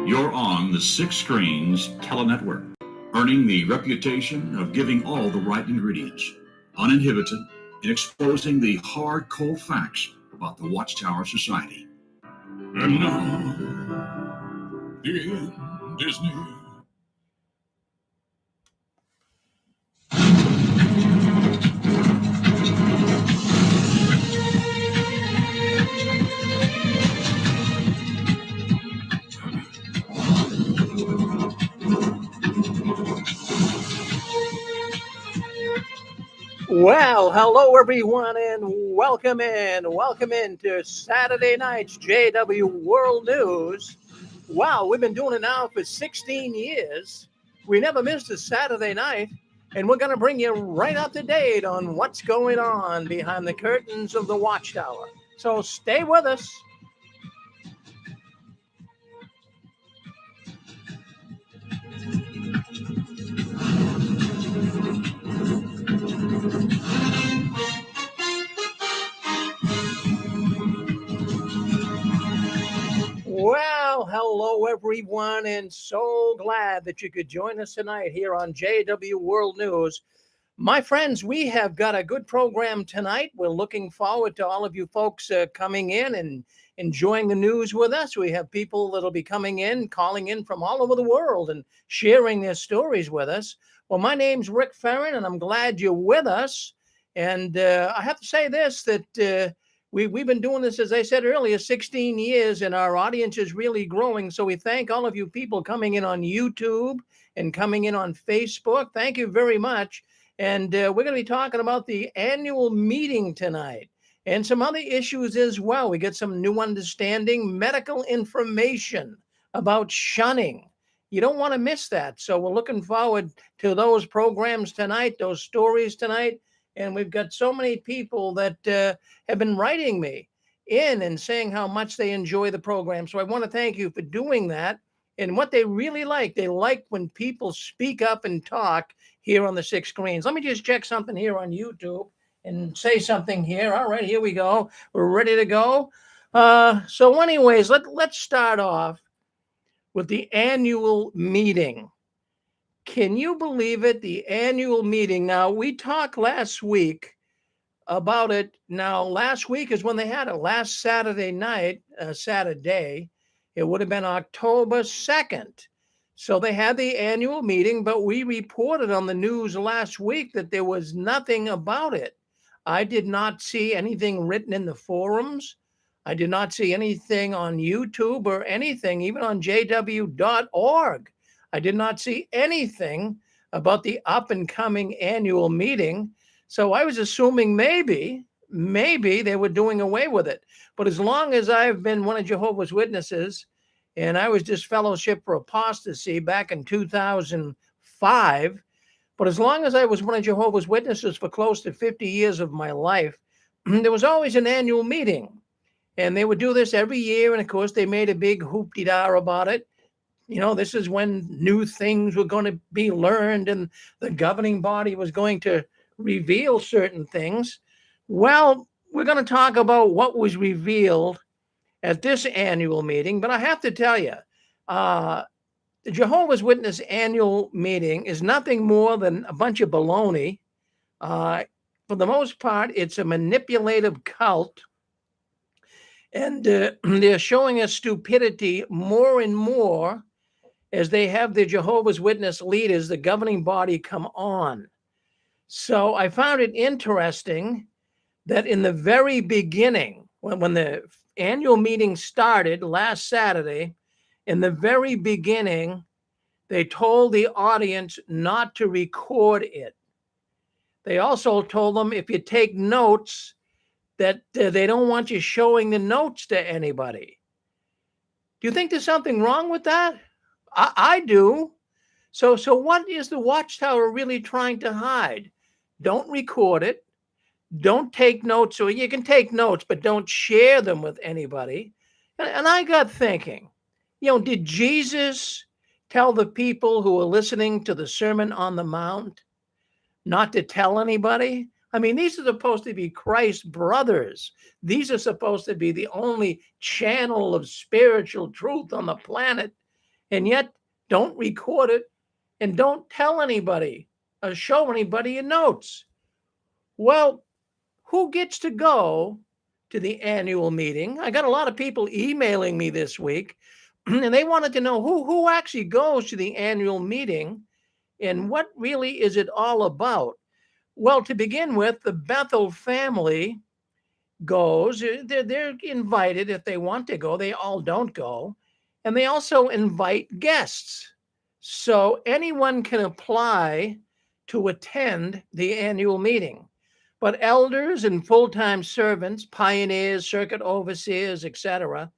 You're on the Six Screens TELE-NETWORK, earning the reputation of giving all the right ingredients, uninhibited in exposing the hard, cold facts about the Watchtower Society. And now, in Disney. Well, hello everyone, and welcome in to Saturday night's JW World News. Wow, we've been doing it now for 16 years. We never missed a Saturday night, and we're going to bring you right up to date on what's going on behind the curtains of the Watchtower. So stay with us. Well, hello everyone, and so glad that you could join us tonight here on JW World News. My friends, we have got a good program tonight. We're looking forward to all of you folks coming in and enjoying the news with us. We have people that'll be coming in, calling in from all over the world and sharing their stories with us. Well, my name's Rick Ferrin, and I'm glad you're with us. And I have to say this, that we've been doing this, as I said earlier, 16 years, and our audience is really growing. So we thank all of you people coming in on YouTube and coming in on Facebook. Thank you very much. And we're going to be talking about the annual meeting tonight and some other issues as well. We get some new understanding, medical information about shunning. You don't want to miss that. So we're looking forward to those programs tonight, those stories tonight. And we've got so many people that have been writing me in and saying how much they enjoy the program. So I want to thank you for doing that. And what they really like, they like when people speak up and talk here on the Six Screens. Let me just check something here on YouTube and say something here. All right, here we go. We're ready to go. So anyways, let's start off with the annual meeting. Can you believe it? The annual meeting. Now, we talked last week about it. Now, last week is when they had it. Last Saturday night, Saturday, it would have been October 2nd. So they had the annual meeting, but we reported on the news last week that there was nothing about it. I did not see anything written in the forums. I did not see anything on YouTube or anything, even on jw.org. I did not see anything about the up-and-coming annual meeting. So I was assuming maybe they were doing away with it. But as long as I've been one of Jehovah's Witnesses, and I was disfellowship for apostasy back in 2005, but as long as I was one of Jehovah's Witnesses for close to 50 years of my life, there was always an annual meeting. And they would do this every year. And of course, they made a big hoop-de-dah about it. You know, this is when new things were going to be learned and the governing body was going to reveal certain things. Well, we're going to talk about what was revealed at this annual meeting. But I have to tell you, the Jehovah's Witness annual meeting is nothing more than a bunch of baloney. For the most part, it's a manipulative cult. And they're showing us stupidity more and more as they have the Jehovah's Witness leaders, the governing body, come on. So I found it interesting that in the very beginning, when the annual meeting started last Saturday, in the very beginning, they told the audience not to record it. They also told them if you take notes, that they don't want you showing the notes to anybody. Do you think there's something wrong with that? I do. So what is the Watchtower really trying to hide? Don't record it. Don't take notes. Or you can take notes, but don't share them with anybody. And I got thinking, did Jesus tell the people who were listening to the Sermon on the Mount not to tell anybody? I mean, these are supposed to be Christ's brothers. These are supposed to be the only channel of spiritual truth on the planet. and yet don't record it and don't tell anybody or show anybody your notes. Well, who gets to go to the annual meeting? I got a lot of people emailing me this week, and they wanted to know who actually goes to the annual meeting and what really is it all about. Well, to begin with, the Bethel family goes. They're invited if they want to go. They all don't go. And they also invite guests. So anyone can apply to attend the annual meeting. But elders and full-time servants, pioneers, circuit overseers, etc.,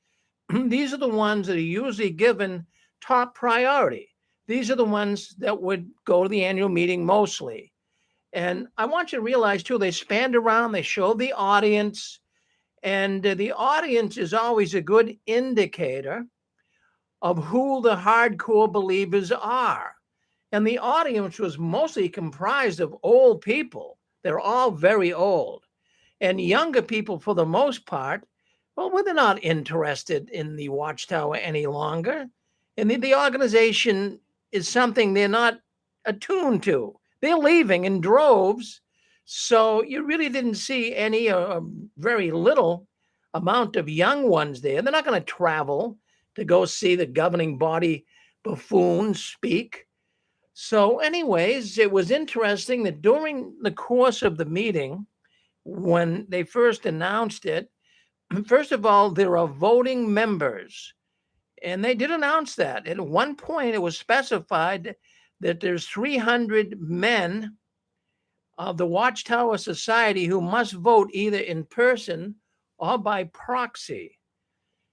these are the ones that are usually given top priority. These are the ones that would go to the annual meeting mostly. And I want you to realize, too, they span around, they show the audience, and the audience is always a good indicator of who the hardcore believers are. And the audience was mostly comprised of old people. They're all very old. And younger people, for the most part, well, they're not interested in the Watchtower any longer. And the organization is something they're not attuned to. They're leaving in droves. So you really didn't see any very little amount of young ones there. They're not going to travel to go see the governing body buffoon speak. So anyways, it was interesting that during the course of the meeting, when they first announced it, first of all, there are voting members. And they did announce that. At one point, it was specified that there's 300 men of the Watchtower Society who must vote either in person or by proxy.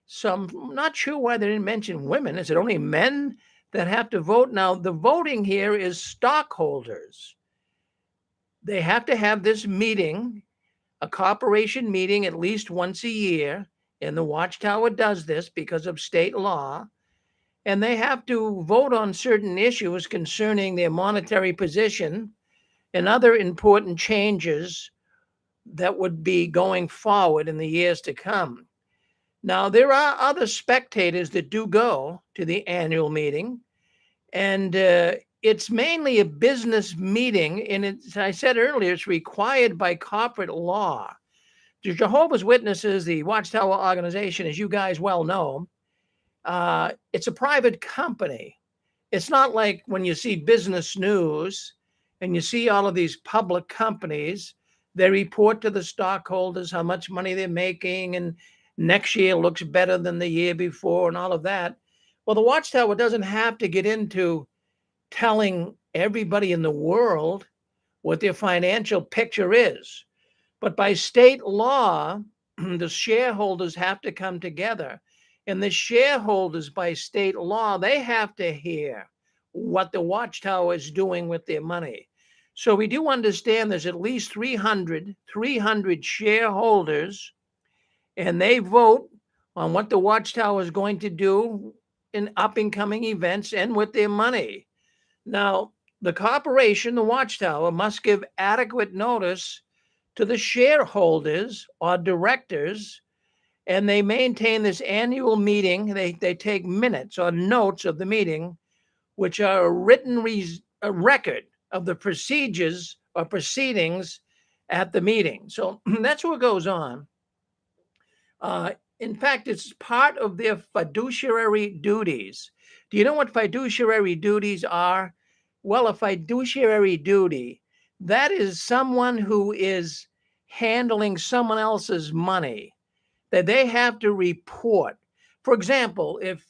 So I'm not sure why they didn't mention women. Is it only men that have to vote? Now, the voting here is stockholders. They have to have this meeting, a corporation meeting, at least once a year. And the Watchtower does this because of state law. And they have to vote on certain issues concerning their monetary position and other important changes that would be going forward in the years to come. Now, there are other spectators that do go to the annual meeting, and it's mainly a business meeting. And as I said earlier, it's required by corporate law. The Jehovah's Witnesses, the Watchtower organization, as you guys well know, it's a private company. It's not like when you see business news and you see all of these public companies, they report to the stockholders how much money they're making, and next year looks better than the year before and all of that. Well, the Watchtower doesn't have to get into telling everybody in the world what their financial picture is. But by state law, the shareholders have to come together. And the shareholders, by state law, they have to hear what the Watchtower is doing with their money. So we do understand there's at least 300 shareholders, and they vote on what the Watchtower is going to do in up and coming events and with their money. Now, the corporation, the Watchtower, must give adequate notice to the shareholders or directors, and they maintain this annual meeting. They take minutes or notes of the meeting, which are a written record of the procedures or proceedings at the meeting. So that's what goes on. In fact, it's part of their fiduciary duties. Do you know what fiduciary duties are? Well, a fiduciary duty, that is someone who is handling someone else's money, that they have to report. For example, if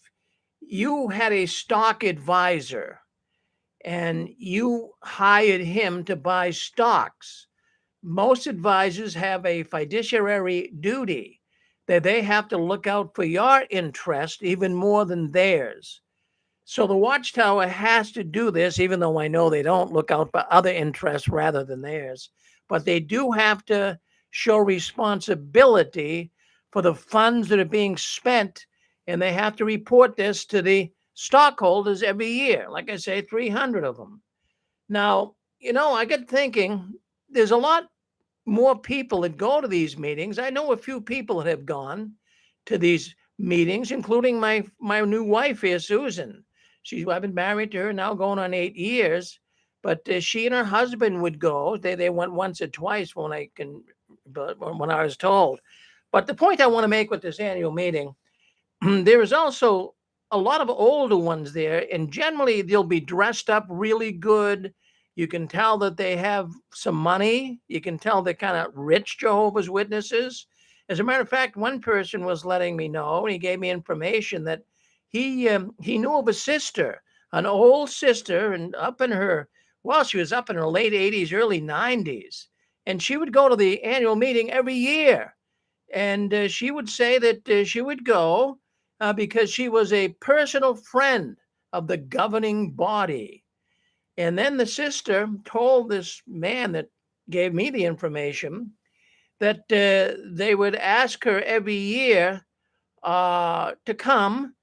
you had a stock advisor and you hired him to buy stocks, most advisors have a fiduciary duty that they have to look out for your interest even more than theirs. So the Watchtower has to do this, even though I know they don't look out for other interests rather than theirs. But they do have to show responsibility for the funds that are being spent, and they have to report this to the stockholders every year. Like I say, 300 of them. Now, I get thinking, there's a lot more people that go to these meetings. I know a few people that have gone to these meetings, including my new wife here, Susan. I've been married to her now going on 8 years, but she and her husband would go. They went once or twice when I was told. But the point I want to make with this annual meeting, there is also a lot of older ones there, and generally they'll be dressed up really good. You can tell that they have some money. You can tell they're kind of rich Jehovah's Witnesses. As a matter of fact, one person was letting me know, and he gave me information that he knew of a sister, an old sister, and she was up in her late 80s, early 90s, and she would go to the annual meeting every year. And she would say that she would go because she was a personal friend of the governing body. And then the sister told this man that gave me the information that they would ask her every year to come.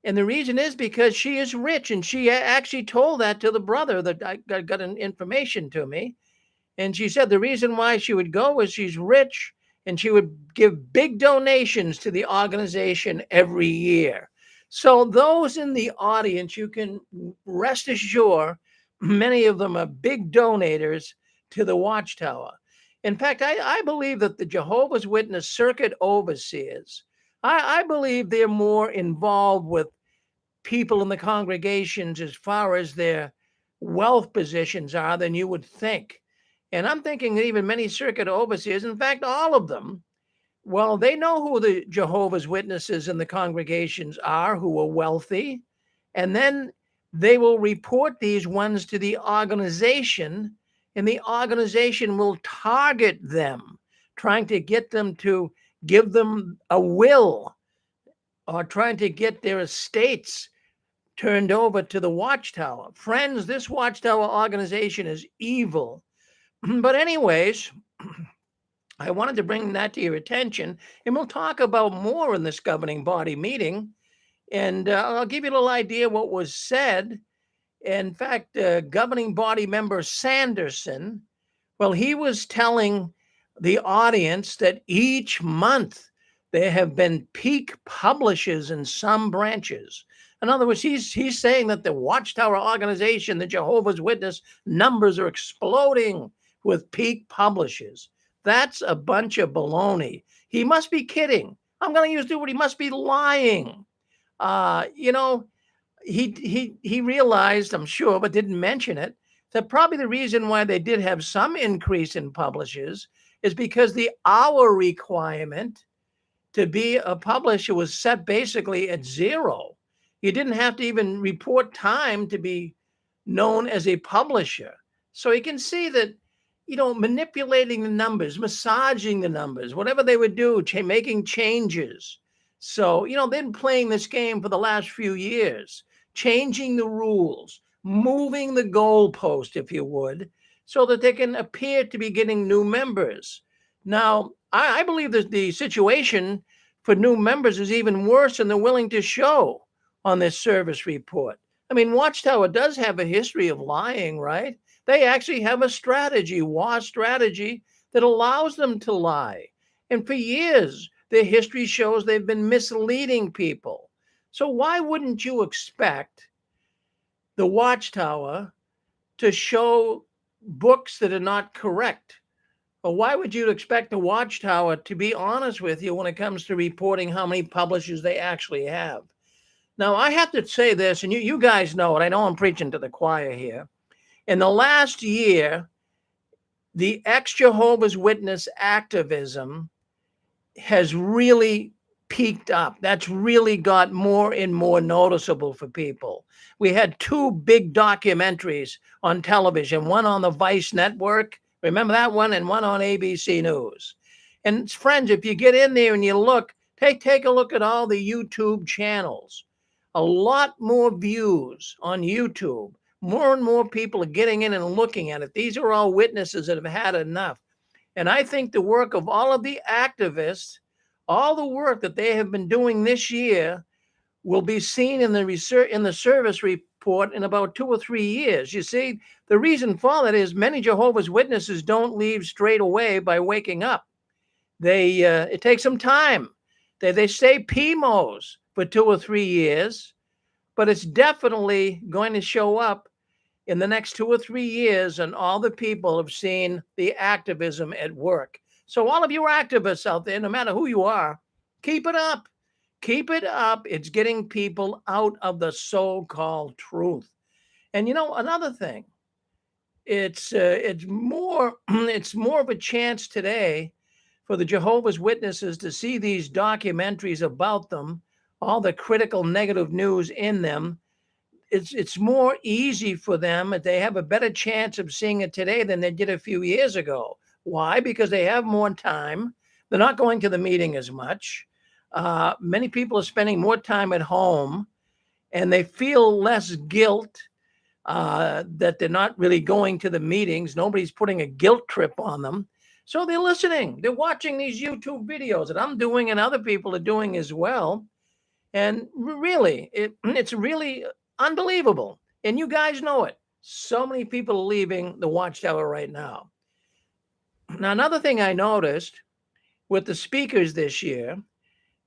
And the reason is because she is rich. And she actually told that to the brother that I got an information to me. And she said the reason why she would go is she's rich and she would give big donations to the organization every year. So those in the audience, you can rest assured, many of them are big donators to the Watchtower. In fact, I believe that the Jehovah's Witness circuit overseers, I believe they're more involved with people in the congregations as far as their wealth positions are than you would think. And I'm thinking that even many circuit overseers, in fact, all of them, well, they know who the Jehovah's Witnesses in the congregations are who are wealthy. And then they will report these ones to the organization, and the organization will target them, trying to get them to give them a will or trying to get their estates turned over to the Watchtower. Friends, this Watchtower organization is evil. But anyways, I wanted to bring that to your attention, and we'll talk about more in this governing body meeting. And I'll give you a little idea what was said. In fact, governing body member Sanderson, well, he was telling the audience that each month there have been peak publishes in some branches. In other words, he's saying that the Watchtower organization, the Jehovah's Witness numbers are exploding with peak publishes. That's a bunch of baloney. He must be kidding. I'm going to use the word, he must be lying. He realized, I'm sure, but didn't mention it, that probably the reason why they did have some increase in publishers is because the hour requirement to be a publisher was set basically at 0. You didn't have to even report time to be known as a publisher. So you can see that, manipulating the numbers, massaging the numbers, whatever they would do, making changes. So, they've been playing this game for the last few years, changing the rules, moving the goalpost, if you would, so that they can appear to be getting new members. Now, I believe that the situation for new members is even worse than they're willing to show on this service report. I mean, Watchtower does have a history of lying, right? They actually have a strategy, strategy, that allows them to lie. And for years, their history shows they've been misleading people. So why wouldn't you expect the Watchtower to show books that are not correct? Or why would you expect the Watchtower to be honest with you when it comes to reporting how many publishers they actually have? Now, I have to say this, and you guys know it. I know I'm preaching to the choir here. In the last year, the ex-Jehovah's Witness activism has really peaked up. That's really got more and more noticeable for people. We had 2 big documentaries on television, one on the Vice Network, remember that one, and one on ABC News. And friends, if you get in there and you look, take a look at all the YouTube channels. A lot more views on YouTube. More and more people are getting in and looking at it. These are all witnesses that have had enough. And I think the work of all of the activists, all the work that they have been doing this year, will be seen in the research, in the service report in about 2 or 3 years. You see, the reason for that is many Jehovah's Witnesses don't leave straight away by waking up. It takes some time. They stay PMOs for 2 or 3 years. but it's definitely going to show up in the next 2 or 3 years, and all the people have seen the activism at work. So all of you activists out there, no matter who you are, keep it up. Keep it up. It's getting people out of the so-called truth. And another thing, it's more it's more of a chance today for the Jehovah's Witnesses to see these documentaries about them, all the critical negative news in them. It's more easy for them. They have a better chance of seeing it today than they did a few years ago. Why? Because they have more time. They're not going to the meeting as much. Many people are spending more time at home, and they feel less guilt that they're not really going to the meetings. Nobody's putting a guilt trip on them. So they're listening. They're watching these YouTube videos that I'm doing and other people are doing as well. And really, it's really unbelievable. And you guys know it. So many people are leaving the Watchtower right now. Now, another thing I noticed with the speakers this year,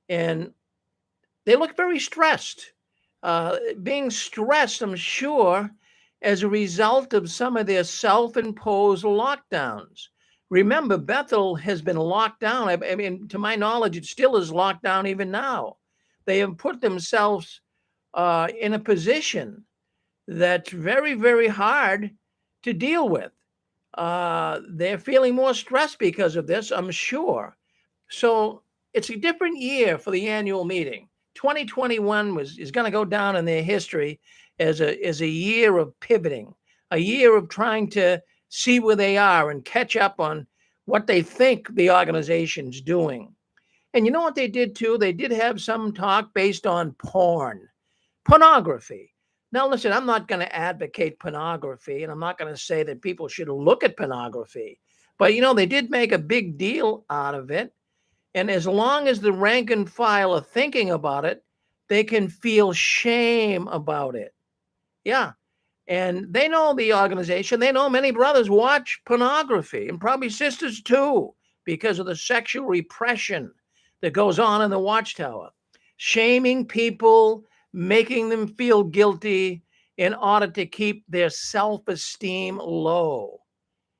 and they look very stressed. Being stressed, I'm sure, as a result of some of their self-imposed lockdowns. Remember, Bethel has been locked down. I mean, to my knowledge, it still is locked down even now. They have put themselves in a position that's very, very hard to deal with. They're feeling more stressed because of this, I'm sure. So it's a different year for the annual meeting. 2021 is going to go down in their history as a year of pivoting, a year of trying to see where they are and catch up on what they think the organization's doing. And you know what they did too? They did have some talk based on pornography. Now, listen, I'm not going to advocate pornography, and I'm not going to say that people should look at pornography. But, they did make a big deal out of it. And as long as the rank and file are thinking about it, they can feel shame about it. Yeah. And they know the organization. They know many brothers watch pornography, and probably sisters too, because of the sexual repression that goes on in the Watchtower. Shaming people, making them feel guilty in order to keep their self-esteem low.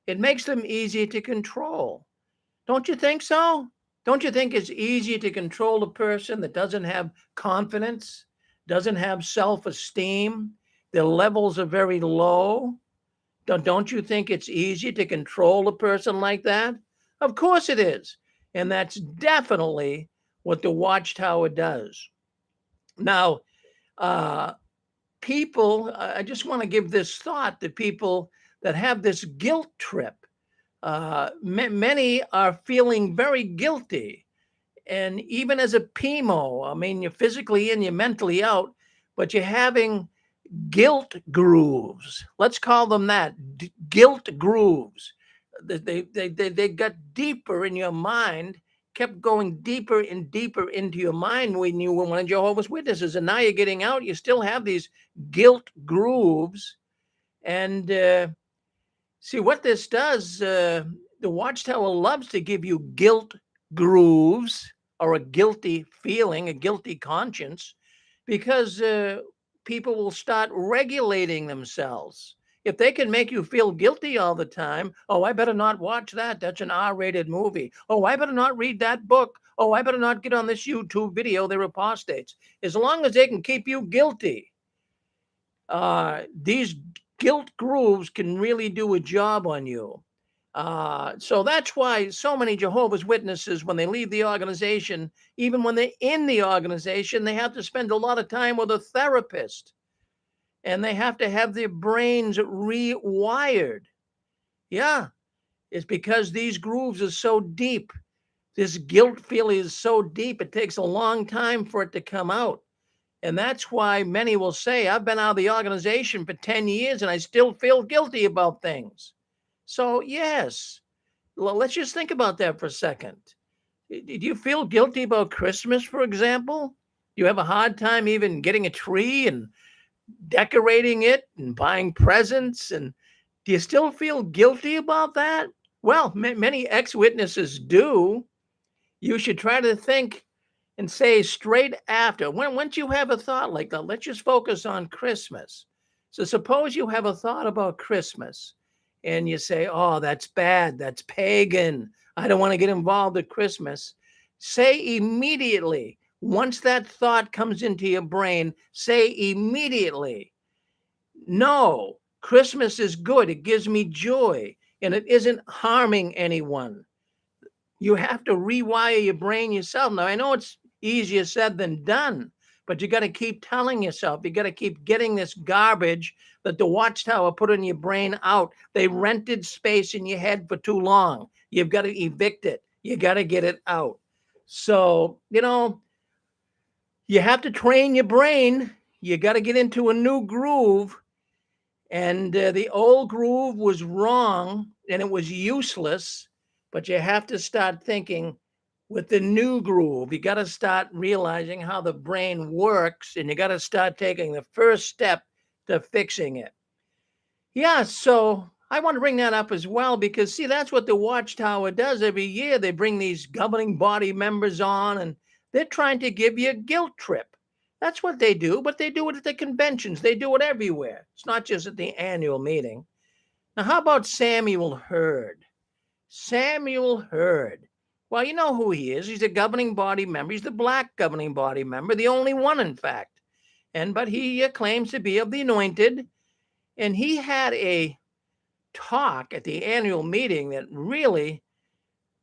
It makes them easy to control. Don't you think so? Don't you think it's easy to control a person that doesn't have confidence, doesn't have self-esteem? Their levels are very low. Don't you think it's easy to control a person like that? Of course it is. And that's definitely what the Watchtower does. Now, people, I just want to give this thought to people that have this guilt trip. Many are feeling very guilty. And even as a PMO, I mean, you're physically in, you're mentally out, but you're having guilt grooves. Let's call them that, guilt grooves. They got deeper in your mind, kept going deeper and deeper into your mind when you were one of Jehovah's Witnesses. And now you're getting out, you still have these guilt grooves. And see what this does, the Watchtower loves to give you guilt grooves or a guilty feeling, a guilty conscience, because people will start regulating themselves. If they can make you feel guilty all the time, oh, I better not watch that. That's an R-rated movie. Oh, I better not read that book. Oh, I better not get on this YouTube video. They're apostates. As long as they can keep you guilty, these guilt grooves can really do a job on you. So that's why so many Jehovah's Witnesses, when they leave the organization, even when they're in the organization, they have to spend a lot of time with a therapist. And they have to have their brains rewired. Yeah, it's because these grooves are so deep. This guilt feeling is so deep, it takes a long time for it to come out. And that's why many will say, I've been out of the organization for 10 years and I still feel guilty about things. So, yes, let's just think about that for a second. Do you feel guilty about Christmas, for example? Do you have a hard time even getting a tree and decorating it and buying presents? And do you still feel guilty about that? Well, many ex-witnesses do. You should try to think, and say straight after, once you have a thought like that, let's just focus on Christmas. So suppose you have a thought about Christmas and you say, oh, that's bad, that's pagan, I don't want to get involved at Christmas. Say immediately, once that thought comes into your brain, say immediately, no, Christmas is good, it gives me joy, and it isn't harming anyone. You have to rewire your brain yourself. Now, I know it's easier said than done, but you got to keep telling yourself, you got to keep getting this garbage that the Watchtower put in your brain out. They rented space in your head for too long. You've got to evict it. You got to get it out. So, you have to train your brain. You got to get into a new groove. And the old groove was wrong and it was useless, but you have to start thinking with the new groove. You got to start realizing how the brain works, and you got to start taking the first step to fixing it. Yeah, so I want to bring that up as well because, see, that's what the Watchtower does every year. They bring these governing body members on, and they're trying to give you a guilt trip. That's what they do, but they do it at the conventions. They do it everywhere. It's not just at the annual meeting. Now, how about Samuel Hurd? Samuel Hurd. Well, you know who he is. He's a governing body member. He's the black governing body member, the only one, in fact. But he claims to be of the anointed. And he had a talk at the annual meeting that really,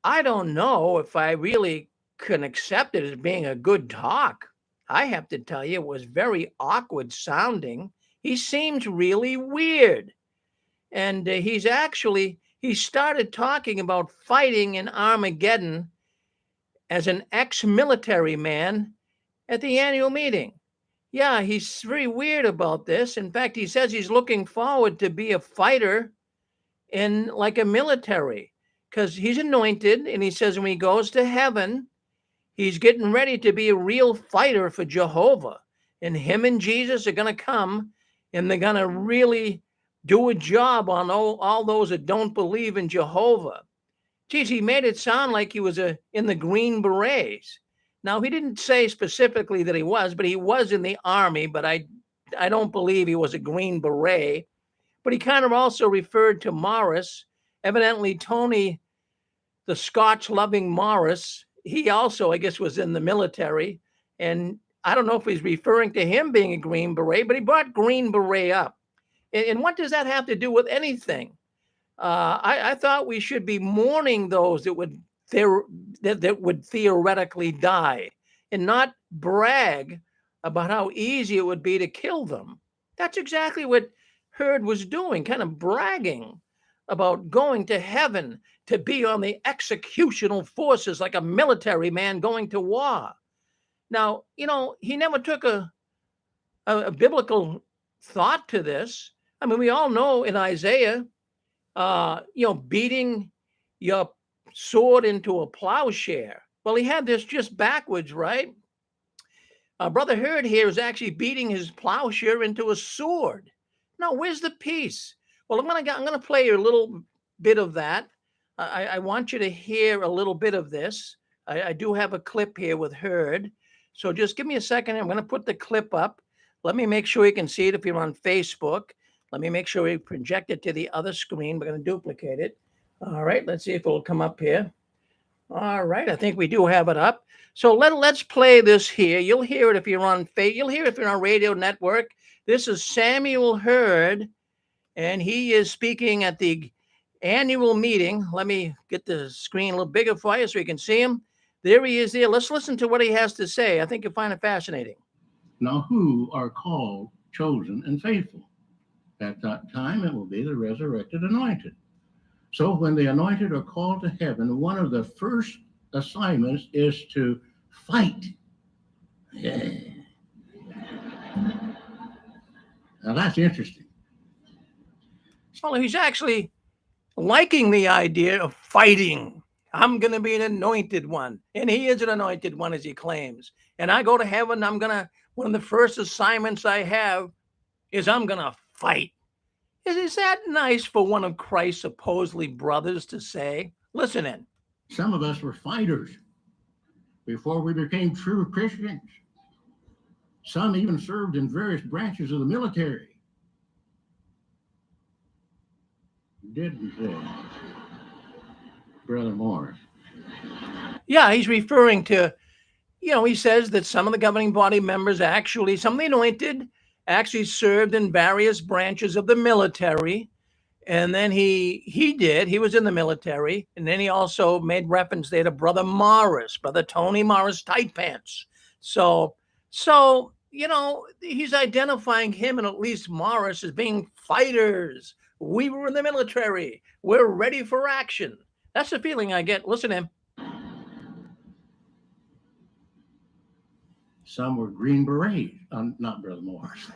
I don't know if I really can accept it as being a good talk. I have to tell you, it was very awkward sounding. He seems really weird. And he started talking about fighting in Armageddon as an ex-military man at the annual meeting. Yeah, he's very weird about this. In fact, he says he's looking forward to be a fighter in like a military because he's anointed. And he says when he goes to heaven, he's getting ready to be a real fighter for Jehovah. And him and Jesus are going to come and they're going to really do a job on all those that don't believe in Jehovah. Geez, he made it sound like he was in the Green Berets. Now, he didn't say specifically that he was, but he was in the army, but I don't believe he was a Green Beret. But he kind of also referred to Morris, evidently Tony, the Scotch-loving Morris. He also, I guess, was in the military. And I don't know if he's referring to him being a Green Beret, but he brought Green Beret up. And what does that have to do with anything? I thought we should be mourning those that would theoretically die and not brag about how easy it would be to kill them. That's exactly what Hurd was doing, kind of bragging about going to heaven to be on the executional forces like a military man going to war. Now, he never took a biblical thought to this. I mean, we all know in Isaiah, beating your sword into a plowshare. Well, he had this just backwards, right? Brother Hurd here is actually beating his plowshare into a sword. Now, where's the peace? Well, I'm gonna play a little bit of that. I want you to hear a little bit of this. I do have a clip here with Hurd. So just give me a second. I'm going to put the clip up. Let me make sure you can see it if you're on Facebook. Let me make sure we project it to the other screen. We're going to duplicate it. All right, let's see if it'll come up here. All right, I think we do have it up. So let's play this here. You'll hear it if you're on you'll hear it if you're on Radio Network. This is Samuel Hurd, and he is speaking at the annual meeting. Let me get the screen a little bigger for you so you can see him. There he is there. Let's listen to what he has to say. I think you'll find it fascinating. Now, who are called, chosen, and faithful? At that time, it will be the resurrected anointed. So when the anointed are called to heaven, one of the first assignments is to fight. Yeah. Now, that's interesting. Well, he's actually liking the idea of fighting. I'm going to be an anointed one. And he is an anointed one, as he claims. And I go to heaven, one of the first assignments I have is I'm going to fight. Is that nice for one of Christ's supposedly brothers to say? Listen in. Some of us were fighters. before we became true Christians. Some even served in various branches of the military. Didn't they, Brother Morris? Yeah, he's referring to, he says that some of the governing body members actually, some of the anointed actually served in various branches of the military. And then he was in the military. And then he also made reference there to Brother Morris, Brother Tony Morris Tight Pants. So, he's identifying him and at least Morris as being fighters. We were in the military. We're ready for action. That's the feeling I get. Listen to him. Some were Green Berets, not Brother Morris.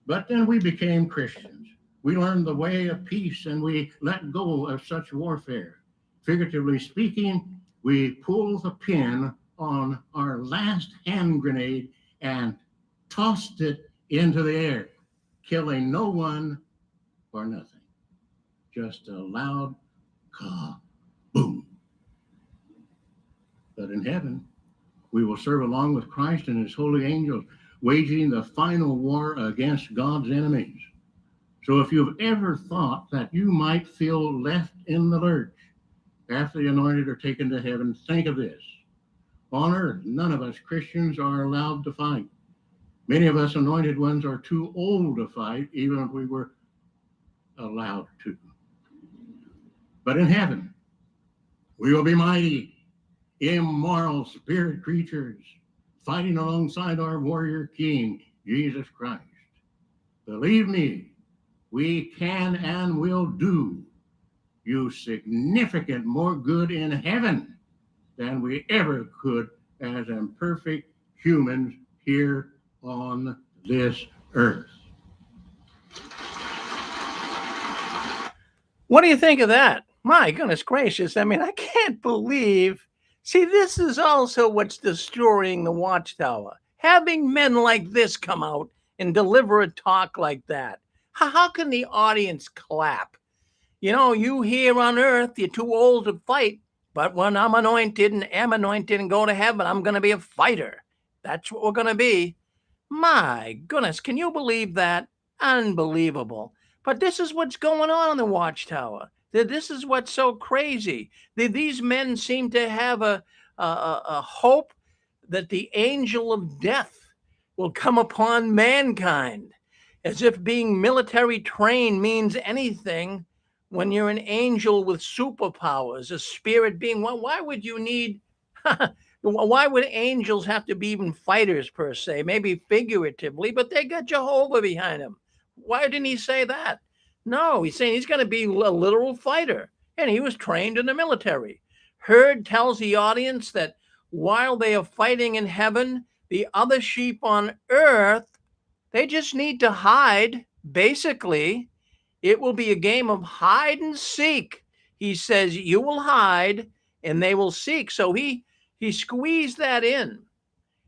But then we became Christians. We learned the way of peace and we let go of such warfare. Figuratively speaking, we pulled the pin on our last hand grenade and tossed it into the air, killing no one or nothing. Just a loud boom. But in heaven, we will serve along with Christ and his holy angels, waging the final war against God's enemies. So if you've ever thought that you might feel left in the lurch after the anointed are taken to heaven, think of this. On earth, none of us Christians are allowed to fight. Many of us anointed ones are too old to fight, even if we were allowed to. But in heaven, we will be mighty, immoral spirit creatures, fighting alongside our warrior king, Jesus Christ. Believe me, we can and will do you significant more good in heaven than we ever could as imperfect humans here on this earth. What do you think of that? My goodness gracious. I mean, I can't believe. See, this is also what's destroying the Watchtower. Having men like this come out and deliver a talk like that. How can the audience clap? You here on earth, you're too old to fight, but when I'm anointed and am anointed and go to heaven, I'm going to be a fighter. That's what we're going to be. My goodness, can you believe that? Unbelievable. But this is what's going on in the Watchtower. This is what's so crazy. These men seem to have a hope that the angel of death will come upon mankind, as if being military trained means anything when you're an angel with superpowers, a spirit being. Well, why would you need... Why would angels have to be even fighters per se? Maybe figuratively, but they got Jehovah behind them. Why didn't he say that? No, he's saying he's going to be a literal fighter, and he was trained in the military. Herd tells the audience that while they are fighting in heaven, the other sheep on earth, they just need to hide. Basically, it will be a game of hide and seek. He says you will hide and they will seek. So he squeezed that in.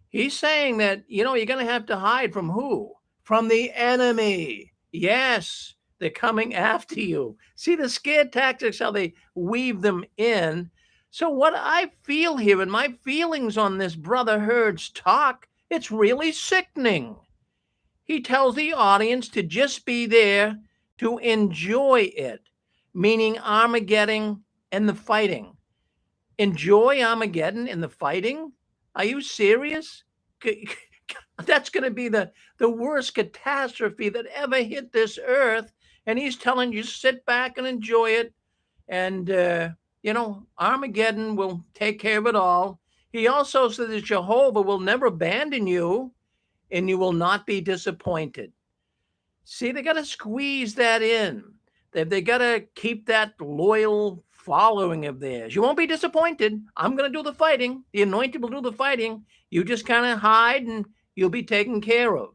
He's saying that, you're going to have to hide from who? From the enemy. Yes, they're coming after you. See the scare tactics, how they weave them in. So what I feel here and my feelings on this Brother Herd's talk, it's really sickening. He tells the audience to just be there to enjoy it, meaning Armageddon and the fighting. Enjoy Armageddon and the fighting? Are you serious? That's going to be the worst catastrophe that ever hit this earth. And he's telling you, sit back and enjoy it. And, Armageddon will take care of it all. He also says that Jehovah will never abandon you and you will not be disappointed. See, they got to squeeze that in. They got to keep that loyal following of theirs. You won't be disappointed. I'm going to do the fighting. The anointed will do the fighting. You just kind of hide and you'll be taken care of.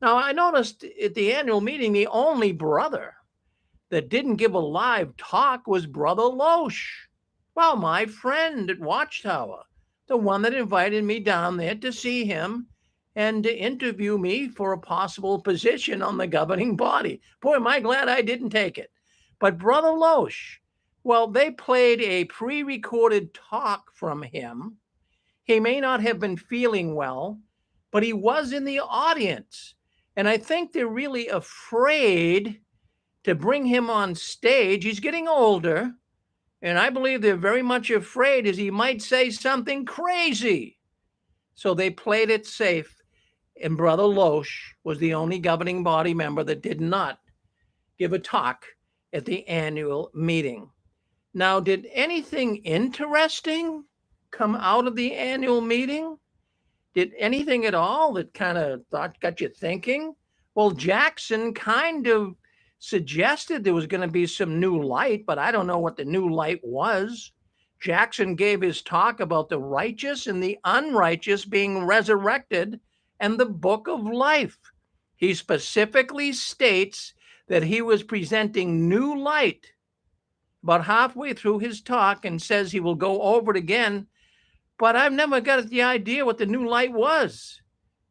Now, I noticed at the annual meeting, the only brother that didn't give a live talk was Brother Loesch. Well, my friend at Watchtower, the one that invited me down there to see him and to interview me for a possible position on the governing body. Boy, am I glad I didn't take it. But Brother Loesch Well, they played a pre-recorded talk from him. He may not have been feeling well, but he was in the audience. And I think they're really afraid to bring him on stage. He's getting older, and I believe they're very much afraid as he might say something crazy. So they played it safe, and Brother Loesch was the only governing body member that did not give a talk at the annual meeting. Now, did anything interesting come out of the annual meeting? Did anything at all that kind of got you thinking? Well, Jackson kind of suggested there was going to be some new light, but I don't know what the new light was. Jackson gave his talk about the righteous and the unrighteous being resurrected and the book of life. He specifically states that he was presenting new light about halfway through his talk and says he will go over it again. But I've never got the idea what the new light was.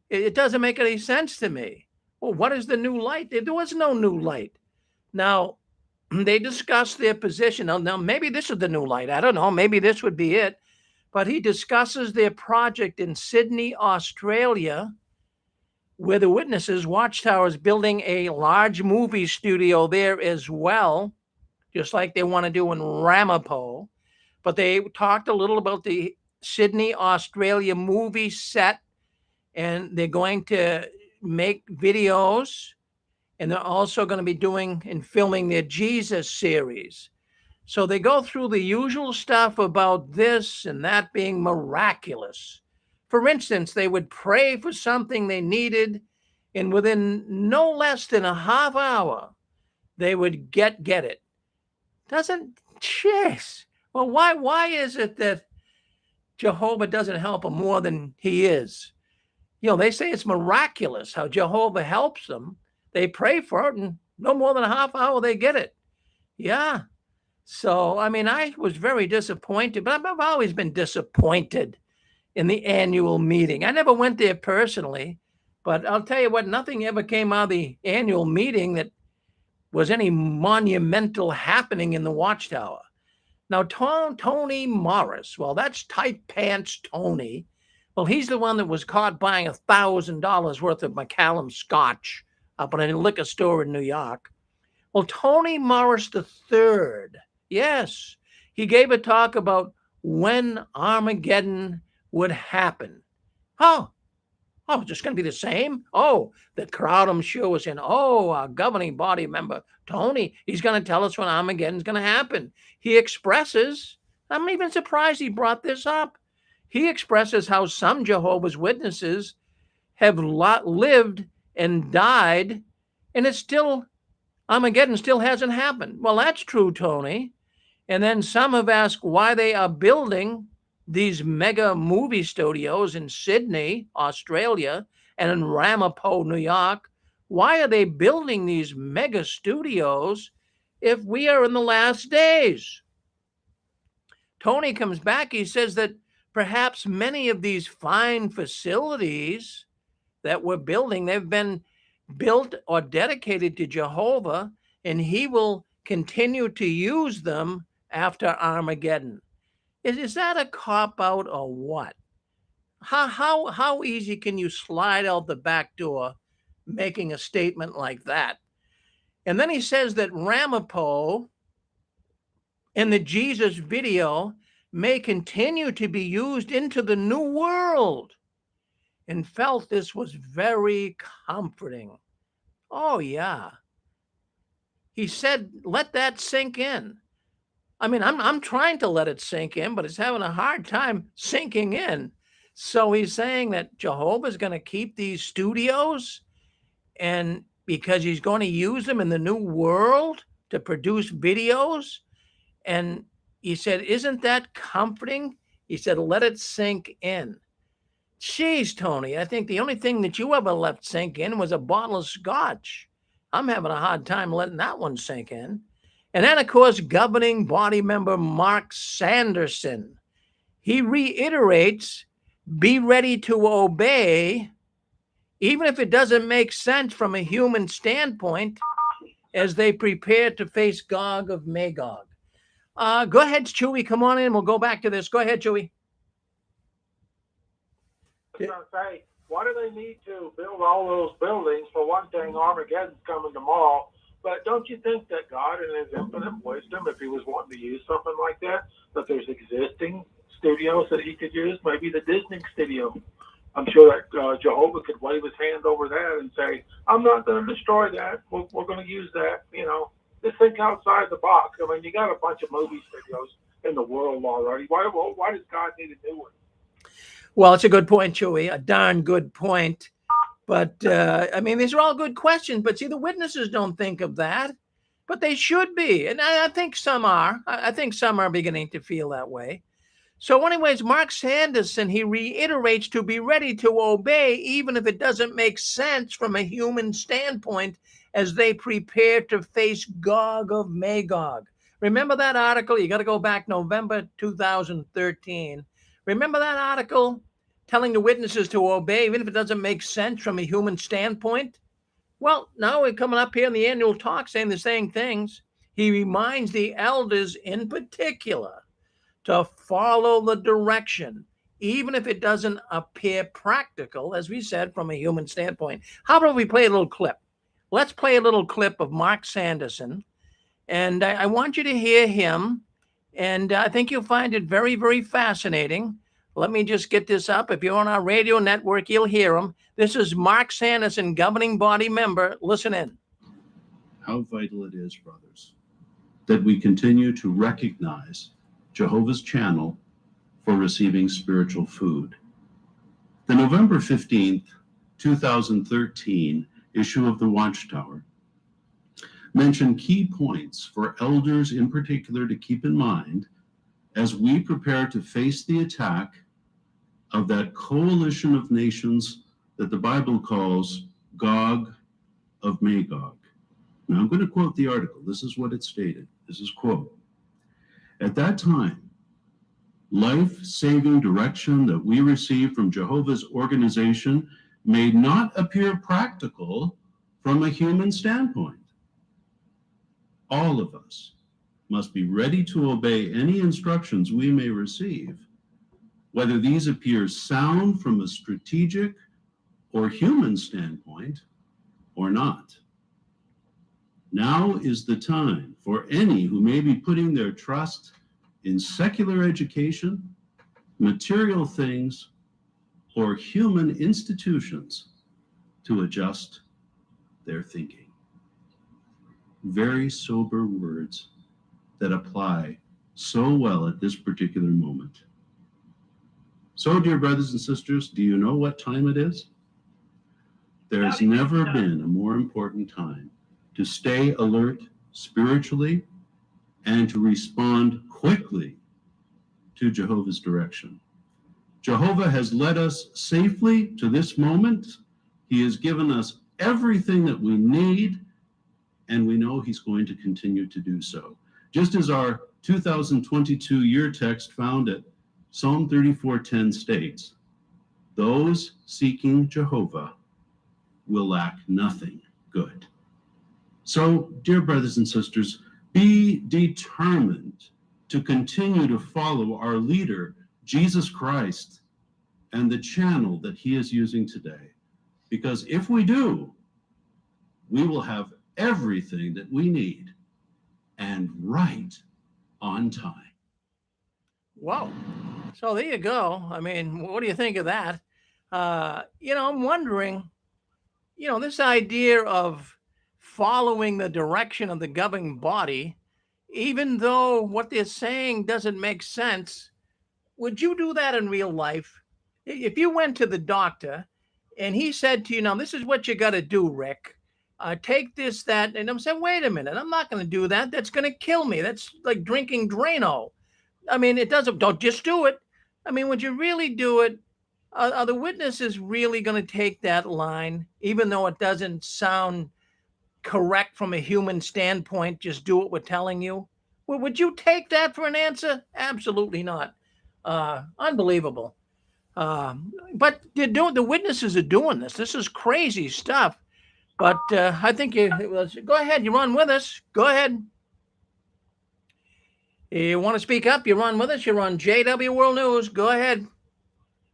It doesn't make any sense to me. Well, what is the new light? There was no new light. Now, they discuss their position. Now, maybe this is the new light. I don't know. Maybe this would be it. But he discusses their project in Sydney, Australia, where the witnesses, Watchtower, is building a large movie studio there as well, just like they want to do in Ramapo. But they talked a little about the Sydney, Australia movie set, and they're going to make videos, and they're also going to be doing and filming their Jesus series. So they go through the usual stuff about this and that being miraculous. For instance, they would pray for something they needed, and within no less than a half hour, they would get it. Jeez. Well, why is it that Jehovah doesn't help them more than he is? You know, they say it's miraculous how Jehovah helps them. They pray for it, and no more than a half hour, they get it. Yeah. So, I mean, I was very disappointed, but I've always been disappointed in the annual meeting. I never went there personally, but I'll tell you what, nothing ever came out of the annual meeting that was any monumental happening in the Watchtower. Now, Tony Morris, well, that's Tight Pants Tony. Well, he's the one that was caught buying $1,000 worth of Macallan Scotch up in a liquor store in New York. Well, Tony Morris III, yes, he gave a talk about when Armageddon would happen. Oh, it's just going to be the same? Oh, the crowd, I'm sure, was saying, our governing body member, Tony, he's going to tell us when Armageddon's going to happen. He expresses, I'm even surprised he brought this up. He expresses how some Jehovah's Witnesses have lived and died, and it's still, Armageddon still hasn't happened. Well, that's true, Tony. And then some have asked why they are building these mega movie studios in Sydney, Australia, and in Ramapo, New York. Why are they building these mega studios if we are in the last days? Tony comes back. He says that perhaps many of these fine facilities that we're building, they've been built or dedicated to Jehovah, and he will continue to use them after Armageddon. Is that a cop-out or what? How easy can you slide out the back door making a statement like that? And then he says that Ramapo in the Jesus video may continue to be used into the new world, and felt this was very comforting. Oh, yeah. He said, let that sink in. I mean, I'm trying to let it sink in, but it's having a hard time sinking in. So he's saying that Jehovah's going to keep these studios, and because he's going to use them in the new world to produce videos. And he said, isn't that comforting? He said, let it sink in. Jeez, Tony, I think the only thing that you ever left sink in was a bottle of scotch. I'm having a hard time letting that one sink in. And then, of course, governing body member Mark Sanderson. He reiterates, be ready to obey, even if it doesn't make sense from a human standpoint, as they prepare to face Gog of Magog. Go ahead, Chewy. Come on in. We'll go back to this. Go ahead, Chewy. I was going to say, why do they need to build all those buildings? For one thing, Armageddon's coming tomorrow. But don't you think that God, in His infinite wisdom, if He was wanting to use something like that there's existing studios that He could use? Maybe the Disney studio. I'm sure that Jehovah could wave his hand over that and say, I'm not going to destroy that. We're going to use that. Just think outside the box. I mean, you got a bunch of movie studios in the world already. Why does God need a new one? Well, it's a good point, Chewy. A darn good point. But, I mean, these are all good questions. But see, the witnesses don't think of that. But they should be. And I think some are. I think some are beginning to feel that way. So anyways, Mark Sanderson, he reiterates to be ready to obey, even if it doesn't make sense from a human standpoint, as they prepare to face Gog of Magog. Remember that article? You got to go back November 2013. Remember that article telling the witnesses to obey, even if it doesn't make sense from a human standpoint? Well, now we're coming up here in the annual talk saying the same things. He reminds the elders in particular to follow the direction, even if it doesn't appear practical, as we said, from a human standpoint. How about we play a little clip? Let's play a little clip of Mark Sanderson, and I want you to hear him, and I think you'll find it very, very fascinating. Let me just get this up. If you're on our radio network, you'll hear him. This is Mark Sanderson, governing body member. Listen in. How vital it is, brothers, that we continue to recognize Jehovah's channel for receiving spiritual food. The November 15th, 2013 issue of the Watchtower mentioned key points for elders in particular to keep in mind as we prepare to face the attack of that coalition of nations that the Bible calls Gog of Magog. Now I'm going to quote the article. This is what it stated. This is quote. At that time, life-saving direction that we received from Jehovah's organization may not appear practical from a human standpoint. All of us must be ready to obey any instructions we may receive, whether these appear sound from a strategic or human standpoint or not. Now is the time for any who may be putting their trust in secular education, material things, or human institutions to adjust their thinking. Very sober words that apply so well at this particular moment. So, dear brothers and sisters, do you know what time it is? There's never been a more important time to stay alert spiritually and to respond quickly to Jehovah's direction. Jehovah has led us safely to this moment. He has given us everything that we need, and we know He's going to continue to do so. Just as our 2022 year text found at Psalm 34:10 states, those seeking Jehovah will lack nothing good. So, dear brothers and sisters, be determined to continue to follow our leader, Jesus Christ, and the channel that He is using today. Because if we do, we will have everything that we need and right on time. Wow. So there you go. I mean, what do you think of that? I'm wondering, this idea of following the direction of the governing body, even though what they're saying doesn't make sense, would you do that in real life? If you went to the doctor and he said to you, now, this is what you got to do, Rick. Take this, that, and I'm saying, wait a minute, I'm not going to do that. That's going to kill me. That's like drinking Drano. I mean, don't just do it. I mean, would you really do it? Are the witnesses really going to take that line, even though it doesn't sound correct from a human standpoint? Just do what we're telling you. Well, would you take that for an answer? Absolutely not. Unbelievable. But the witnesses are doing this. This is crazy stuff. But I think go ahead. You're on with us. Go ahead. You want to speak up? You're on with us. You're on JW World News. Go ahead.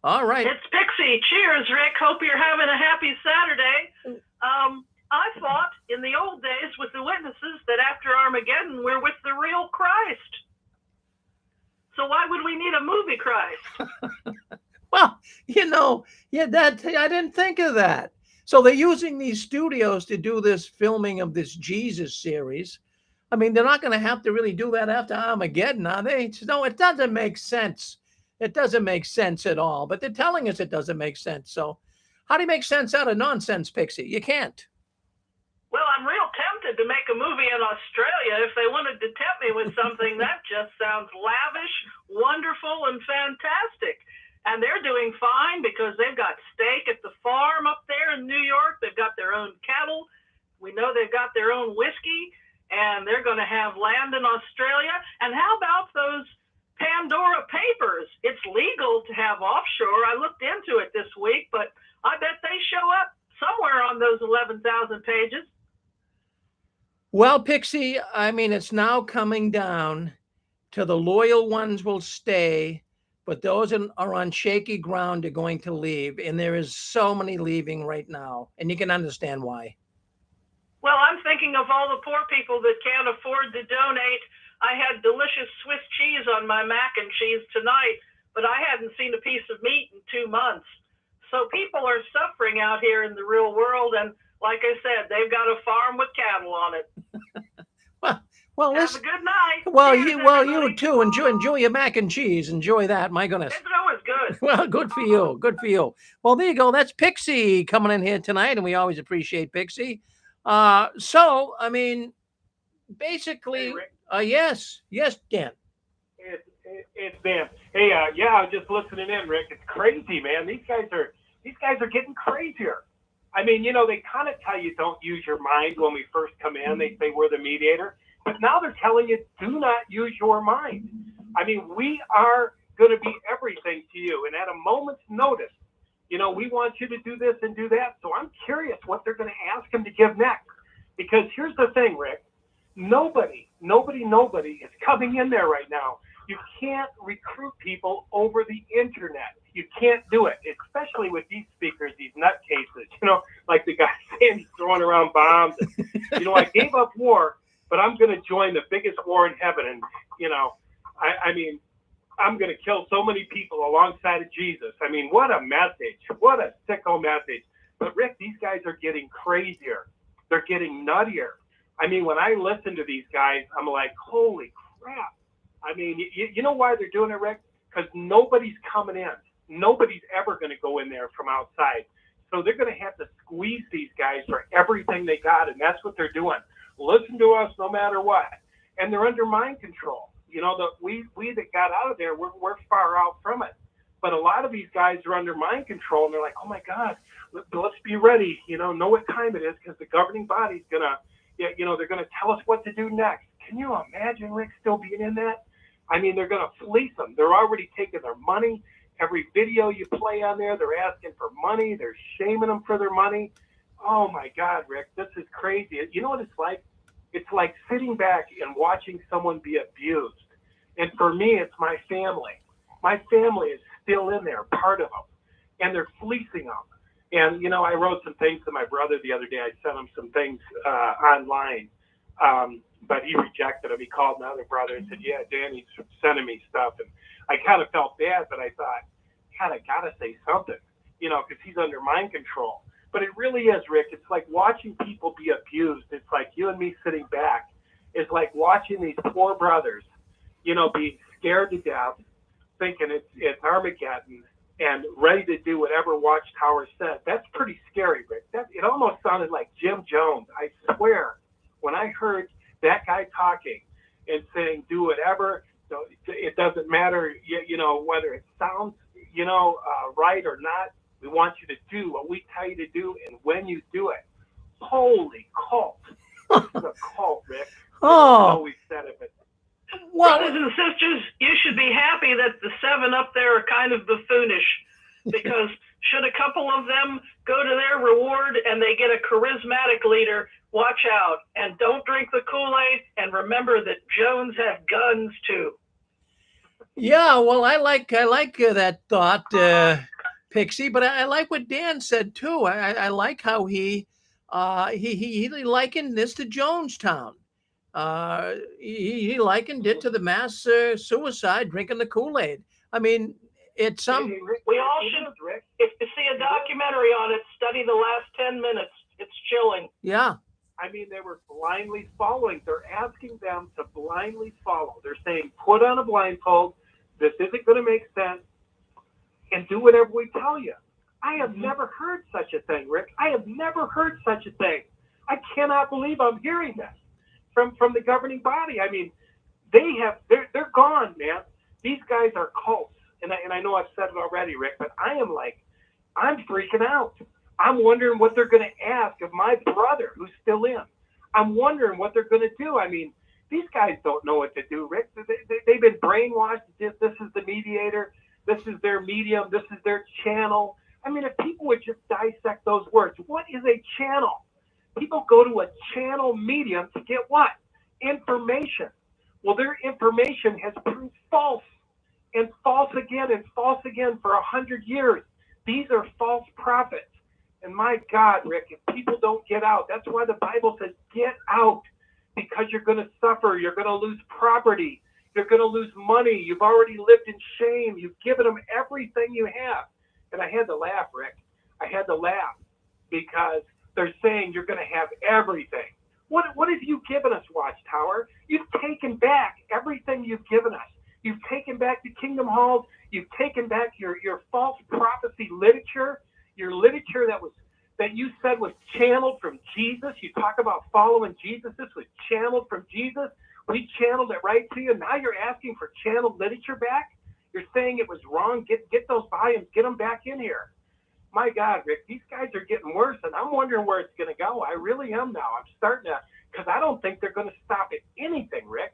All right. It's Pixie. Cheers, Rick. Hope you're having a happy Saturday. I thought in the old days with the witnesses that after Armageddon, we're with the real Christ. So why would we need a movie Christ? Well, yeah, I didn't think of that. So they're using these studios to do this filming of this Jesus series. I mean, they're not going to have to really do that after Armageddon, are they? No, it doesn't make sense. It doesn't make sense at all. But they're telling us it doesn't make sense. So how do you make sense out of nonsense, Pixie? You can't. Well, I'm real tempted to make a movie in Australia if they wanted to tempt me with something that just sounds lavish, wonderful, and fantastic. And they're doing fine because they've got steak at the farm up there in New York. They've got their own cattle. We know they've got their own whiskey, and they're going to have land in Australia. And how about those Pandora Papers? It's legal to have offshore. I looked into it this week, but I bet they show up somewhere on those 11,000 pages. Well, Pixie, I mean, it's now coming down to the loyal ones will stay, but those are on shaky ground are going to leave. And there is so many leaving right now. And you can understand why. Well, I'm thinking of all the poor people that can't afford to donate. I had delicious Swiss cheese on my mac and cheese tonight, but I hadn't seen a piece of meat in 2 months. So people are suffering out here in the real world. And like I said, they've got a farm with cattle on it. well, Have listen. a good night. Well, Cheers, you too. Enjoy your mac and cheese. Enjoy that. My goodness. It's always good. Well, good for you. Good for you. Well, there you go. That's Pixie coming in here tonight, and we always appreciate Pixie. So, I mean, basically, yes, Dan. It's Dan. Hey, yeah, I was just listening in, Rick. It's crazy, man. These guys are getting crazier. I mean, they kind of tell you don't use your mind when we first come in. They say we're the mediator. But now they're telling you do not use your mind. I mean, we are going to be everything to you. And at a moment's notice, we want you to do this and do that. So I'm curious what they're going to ask him to give next. Because here's the thing, Rick. Nobody is coming in there right now. You can't recruit people over the internet. You can't do it, especially with these speakers, these nutcases, like the guy saying he's throwing around bombs. And, I gave up war, but I'm going to join the biggest war in heaven. And, I mean, I'm going to kill so many people alongside of Jesus. I mean, what a message. What a sicko message. But, Rick, these guys are getting crazier. They're getting nuttier. I mean, when I listen to these guys, I'm like, holy crap. I mean, you know why they're doing it, Rick? Because nobody's coming in. Nobody's ever going to go in there from outside. So they're going to have to squeeze these guys for everything they got, and that's what they're doing. Listen to us no matter what. And they're under mind control. We that got out of there, we're far out from it. But a lot of these guys are under mind control, and they're like, oh, my God, let's be ready. Know what time it is because the governing body's going to, they're going to tell us what to do next. Can you imagine, Rick, still being in that? I mean, they're going to fleece them. They're already taking their money. Every video you play on there, they're asking for money. They're shaming them for their money. Oh, my God, Rick, this is crazy. You know what it's like? It's like sitting back and watching someone be abused. And for me, it's my family. My family is still in there, part of them. And they're fleecing them. And, I wrote some things to my brother the other day. I sent him some things online. But he rejected them. He called another brother and said, yeah, Danny's sending me stuff. And I kind of felt bad, but I thought, God, I got to say something, because he's under mind control. But it really is, Rick. It's like watching people be abused. It's like you and me sitting back. It's like watching these poor brothers, being scared to death, thinking it's Armageddon and ready to do whatever Watchtower said. That's pretty scary, Rick. It almost sounded like Jim Jones. I swear, when I heard that guy talking and saying, do whatever, it doesn't matter, whether it sounds, right or not. We want you to do what we tell you to do and when you do it. Holy cult. This is a cult, Rick. I know we've said it, but brothers and sisters, you should be happy that the 7 up there are kind of buffoonish because should a couple of them go to their reward and they get a charismatic leader, watch out and don't drink the Kool-Aid and And remember that Jones had guns too. Yeah, well, I like that thought, Pixie, but I like what Dan said too. I like how he likened this to Jonestown. He likened it to the mass suicide, drinking the Kool-Aid. I mean, it's some. We all should, Rick. If you see a documentary on it, study the last 10 minutes. It's chilling. Yeah. I mean, they were blindly following. They're asking them to blindly follow. They're saying, put on a blindfold. This isn't going to make sense. And do whatever we tell you. I have never heard such a thing, Rick. I have never heard such a thing. I cannot believe I'm hearing this from the governing body. I mean, they're gone, man. These guys are cults. And I know I've said it already, Rick, but I'm freaking out. I'm wondering what they're going to ask of my brother who's still in. I'm wondering what they're going to do. I mean, these guys don't know what to do, Rick. They've been brainwashed. This is the mediator. This is their medium. This is their channel. I mean, if people would just dissect those words, what is a channel? People go to a channel medium to get what? Information. Well, their information has proved false and false again and false again for 100 years. These are false prophets. And my God, Rick, if people don't get out, that's why the Bible says get out, because you're going to suffer. You're going to lose property. You're going to lose money. You've already lived in shame. You've given them everything you have. And I had to laugh, Rick. I had to laugh because they're saying you're going to have everything. What have you given us, Watchtower? You've taken back everything you've given us. You've taken back the kingdom halls. You've taken back your false prophecy literature, your literature that you said was channeled from Jesus. You talk about following Jesus. This was channeled from Jesus. We channeled it right to you. Now you're asking for channeled literature back. You're saying it was wrong. Get those volumes. Get them back in here. My God, Rick, these guys are getting worse, and I'm wondering where it's going to go. I really am now. I'm starting to, because I don't think they're going to stop at anything, Rick.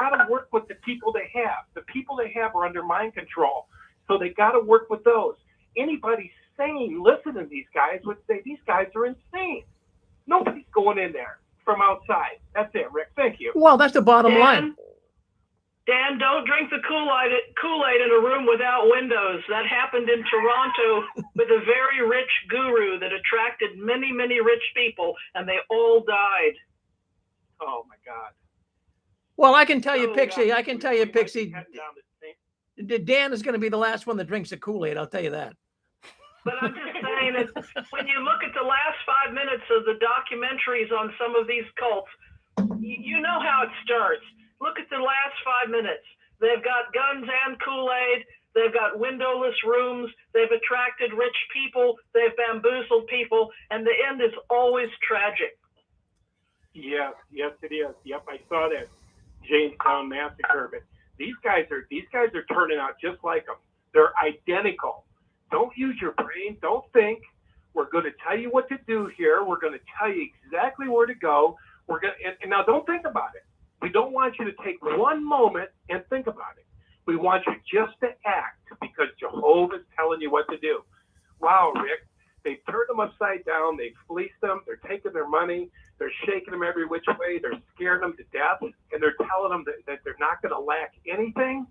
Got to work with the people they have. The people they have are under mind control, so they got to work with those. Anybody sane listening to these guys would say these guys are insane. Nobody's going in there from outside. That's it, Rick. Thank you. Well, that's the bottom line. Dan, don't drink the Kool-Aid in a room without windows. That happened in Toronto with a very rich guru that attracted many, many rich people, and they all died. Oh, my God. Well, I can tell you, Pixie, Dan is going to be the last one that drinks the Kool-Aid. I'll tell you that. But I'm just saying that when you look at the last 5 minutes of the documentaries on some of these cults, you know how it starts. Look at the last 5 minutes. They've got guns and Kool-Aid. They've got windowless rooms. They've attracted rich people. They've bamboozled people. And the end is always tragic. Yes, it is. Yep, I saw that Jamestown massacre. But these guys are turning out just like them. They're identical. Don't use your brain. Don't think. We're going to tell you what to do here. We're going to tell you exactly where to go. And now don't think about it. We don't want you to take one moment and think about it. We want you just to act because Jehovah's telling you what to do. Wow, Rick, they've turned them upside down. They've fleeced them. They're taking their money. They're shaking them every which way. They're scaring them to death. And they're telling them that they're not going to lack anything.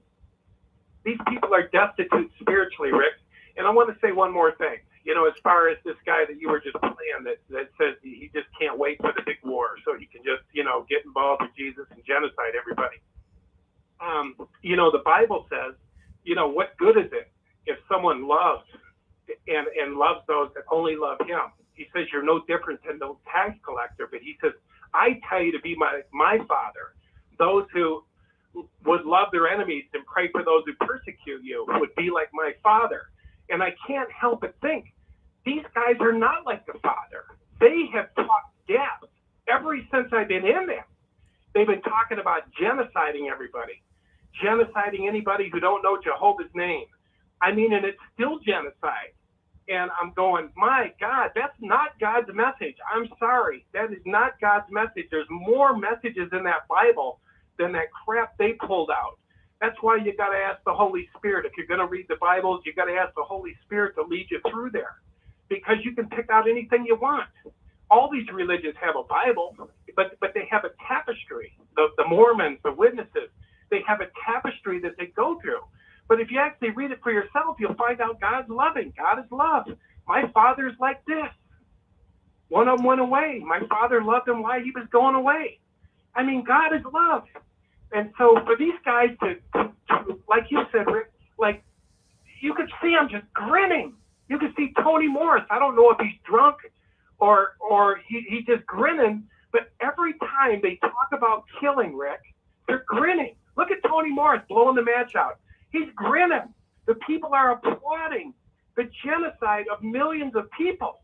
These people are destitute spiritually, Rick. And I want to say one more thing. You know, as far as this guy that you were just playing that says he just can't wait for the big war so he can just, get involved with Jesus and genocide everybody. The Bible says, what good is it if someone loves and loves those that only love him? He says you're no different than the tax collector, but he says, I tell you to be my father. Those who would love their enemies and pray for those who persecute you would be like my father. And I can't help but think, these guys are not like the Father. They have taught death ever since I've been in them. They've been talking about genociding everybody, genociding anybody who don't know Jehovah's name. I mean, and it's still genocide. And I'm going, my God, that's not God's message. I'm sorry. That is not God's message. There's more messages in that Bible than that crap they pulled out. That's why you got to ask the Holy Spirit. If you're going to read the Bibles, you got to ask the Holy Spirit to lead you through there, because you can pick out anything you want. All these religions have a Bible, but they have a tapestry. The Mormons, the witnesses. They have a tapestry that they go through. But if you actually read it for yourself, you'll find out God's loving. God is love. My father's like this. One of them went away. My father loved him while he was going away. I mean, God is love. And so for these guys to like you said, Rick, like you could see him just grinning. You could see Tony Morris. I don't know if he's drunk or he's just grinning. But every time they talk about killing, Rick, they're grinning. Look at Tony Morris blowing the match out. He's grinning. The people are applauding the genocide of millions of people.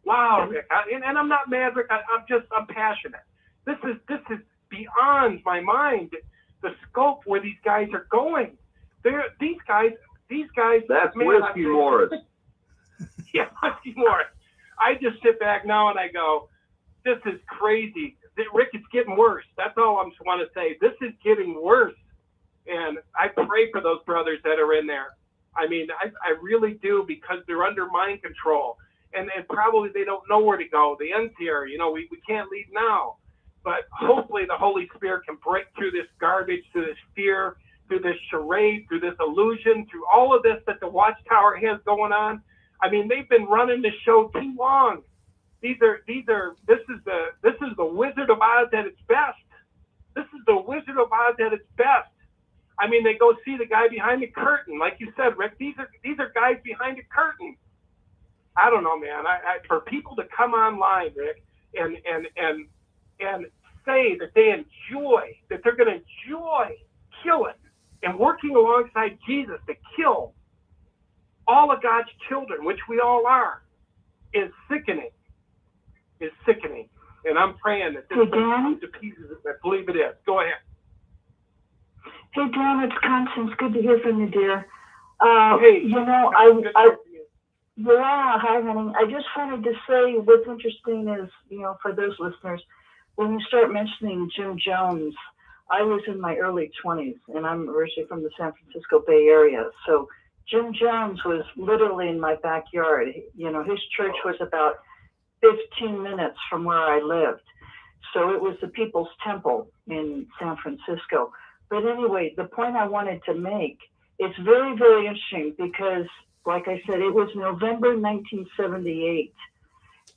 Wow, Rick. And I'm not mad, Rick. I'm passionate. This is beyond my mind, the scope where these guys are going. These guys. That's man, Whiskey Morris. Yeah, Whiskey Morris. I just sit back now and I go, this is crazy. Rick, it's getting worse. That's all I just want to say. This is getting worse. And I pray for those brothers that are in there. I mean, I really do, because they're under mind control. And probably they don't know where to go. The end's here. You know, we can't leave now. But hopefully the Holy Spirit can break through this garbage, through this fear, through this charade, through this illusion, through all of this that the Watchtower has going on. I mean, they've been running this show too long. This is the Wizard of Oz at its best. This is the Wizard of Oz at its best. I mean, they go see the guy behind the curtain, like you said, Rick. These are guys behind the curtain. I don't know, man. For people to come online, Rick, and say that they enjoy, that they're going to enjoy killing and working alongside Jesus to kill all of God's children, which we all are, is sickening. Is sickening. And I'm praying that this comes to pieces. I believe it is. Go ahead. Hey, Dan, it's Constance. Good to hear from you, dear. Hey, you know, yeah, hi, honey. I just wanted to say what's interesting is, you know, for those listeners, when you start mentioning Jim Jones, I was in my early 20s, and I'm originally from the San Francisco Bay Area. So Jim Jones was literally in my backyard. You know, his church was about 15 minutes from where I lived. So it was the People's Temple in San Francisco. But anyway, the point I wanted to make, it's very, very interesting because, like I said, it was November 1978.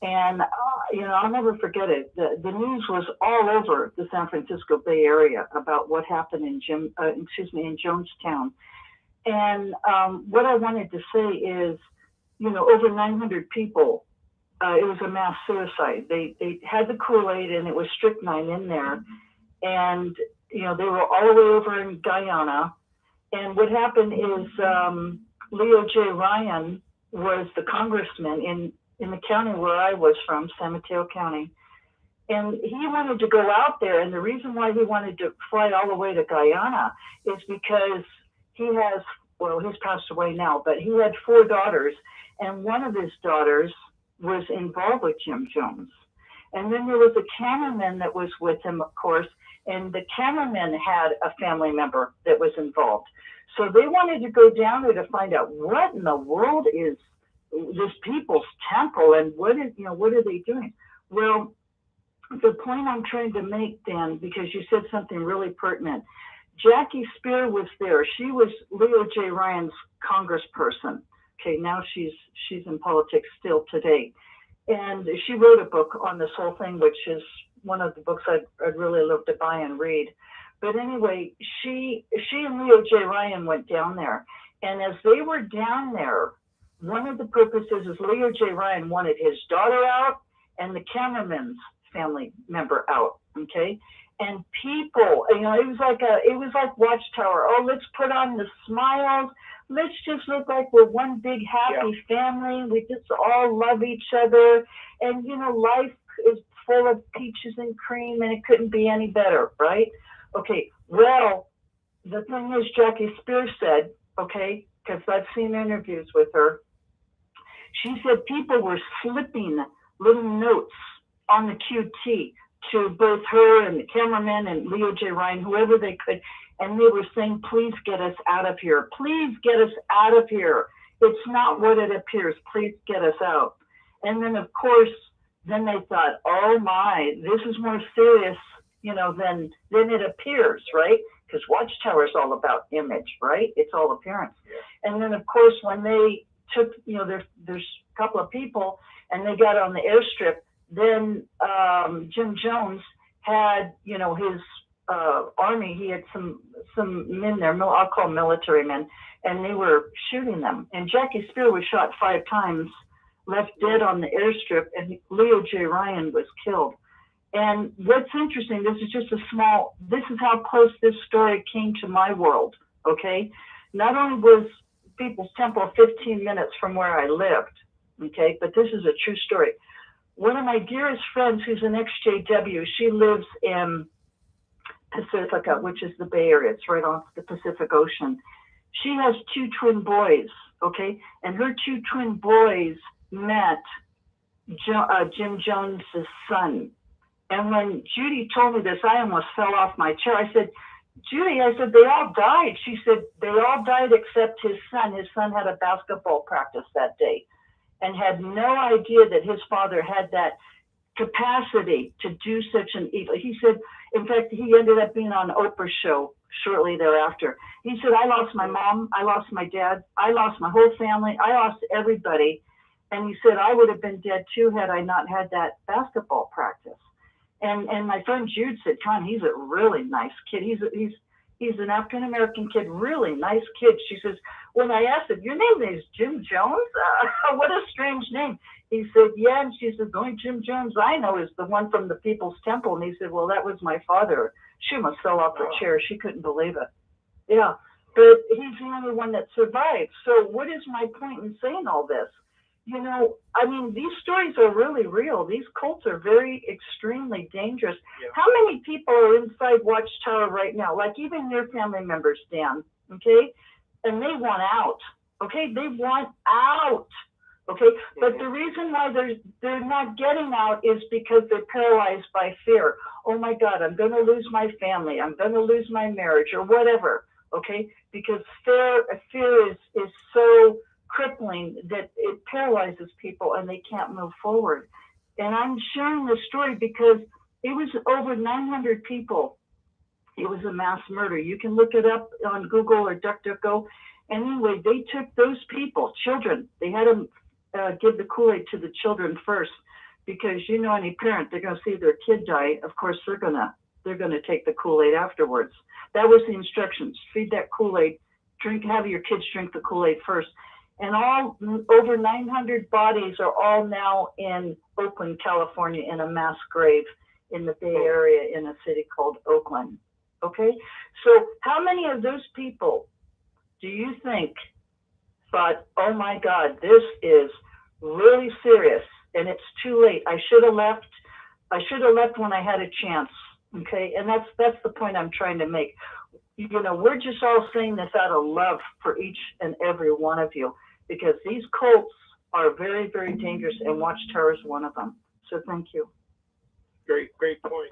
And, you know, I'll never forget it. The news was all over the San Francisco Bay Area about what happened in Jonestown. And what I wanted to say is, you know, over 900 people, it was a mass suicide. They had the Kool-Aid and it was strychnine in there. And, you know, they were all the way over in Guyana. And what happened is Leo J. Ryan was the congressman in the county where I was from, San Mateo County. And he wanted to go out there. And the reason why he wanted to fly all the way to Guyana is because he has, well, he's passed away now, but he had 4 daughters. And one of his daughters was involved with Jim Jones. And then there was a cameraman that was with him, of course, and the cameraman had a family member that was involved. So they wanted to go down there to find out what in the world is this People's Temple and what are they doing? Well, the point I'm trying to make, Dan, because you said something really pertinent. Jackie Spear was there. She was Leo J. Ryan's congressperson. Okay, now she's in politics still today. And she wrote a book on this whole thing, which is one of the books I'd really love to buy and read. But anyway, she and Leo J. Ryan went down there. And as they were down there, one of the purposes is Leo J. Ryan wanted his daughter out and the cameraman's family member out, okay? And people, you know, it was like Watchtower. Oh, let's put on the smiles. Let's just look like we're one big happy family. We just all love each other. And, you know, life is full of peaches and cream and it couldn't be any better, right? Okay, well, the thing is, Jackie Spears said, okay, because I've seen interviews with her, she said people were slipping little notes on the QT to both her and the cameraman and Leo J. Ryan, whoever they could, and they were saying, please get us out of here. Please get us out of here. It's not what it appears. Please get us out. And then, of course, then they thought, oh, my, this is more serious. then it appears, right? Because Watchtower is all about image, right? It's all appearance. Yeah. And then, of course, when they took, there's a couple of people and they got on the airstrip, then Jim Jones had, his army. He had some men there, I'll call military men, and they were shooting them. And Jackie Spear was shot 5 times, left dead on the airstrip, and Leo J. Ryan was killed. And what's interesting, this is how close this story came to my world, okay? Not only was People's Temple 15 minutes from where I lived, okay, but this is a true story. One of my dearest friends, who's an ex-JW, she lives in Pacifica, which is the Bay Area. It's right off the Pacific Ocean. She has 2 twin boys, okay? And her 2 twin boys met Jim Jones's son. And when Judy told me this, I almost fell off my chair. I said, Judy, they all died. She said, they all died except his son. His son had a basketball practice that day and had no idea that his father had that capacity to do such an evil. He said, in fact, he ended up being on Oprah's show shortly thereafter. He said, I lost my mom, I lost my dad, I lost my whole family, I lost everybody. And he said, I would have been dead too had I not had that basketball practice. And my friend Jude said, Con, he's a really nice kid. He's an African-American kid, really nice kid. She says, when I asked him, your name is Jim Jones? What a strange name. He said, yeah. And she said, the only Jim Jones I know is the one from the People's Temple. And he said, well, that was my father. She must fell off her chair. She couldn't believe it. Yeah, but he's the only one that survived. So what is my point in saying all this? These stories are really real. These cults are very extremely dangerous. Yeah. How many people are inside Watchtower right now? Like even your family members, Dan, okay? And they want out, okay? They want out, okay? Mm-hmm. But the reason why they're not getting out is because they're paralyzed by fear. Oh my God, I'm going to lose my family. I'm going to lose my marriage or whatever, okay? Because fear is so crippling that it paralyzes people and they can't move forward. And I'm sharing this story because it was over 900 people. It was a mass murder. You can look it up on Google or DuckDuckGo. Anyway, they took those people, children. They had them give the Kool-Aid to the children first because any parent, they're going to see their kid die. Of course, they're going to take the Kool-Aid afterwards. That was the instructions. Feed that Kool-Aid. Have your kids drink the Kool-Aid first. And over 900 bodies are all now in Oakland, California, in a mass grave in the Bay Area in a city called Oakland. Okay? So how many of those people do you think thought, oh my God, this is really serious and it's too late. I should have left when I had a chance. Okay? And that's the point I'm trying to make. We're just all saying this out of love for each and every one of you. Because these cults are very, very dangerous, and Watchtower is one of them. So thank you. Great point.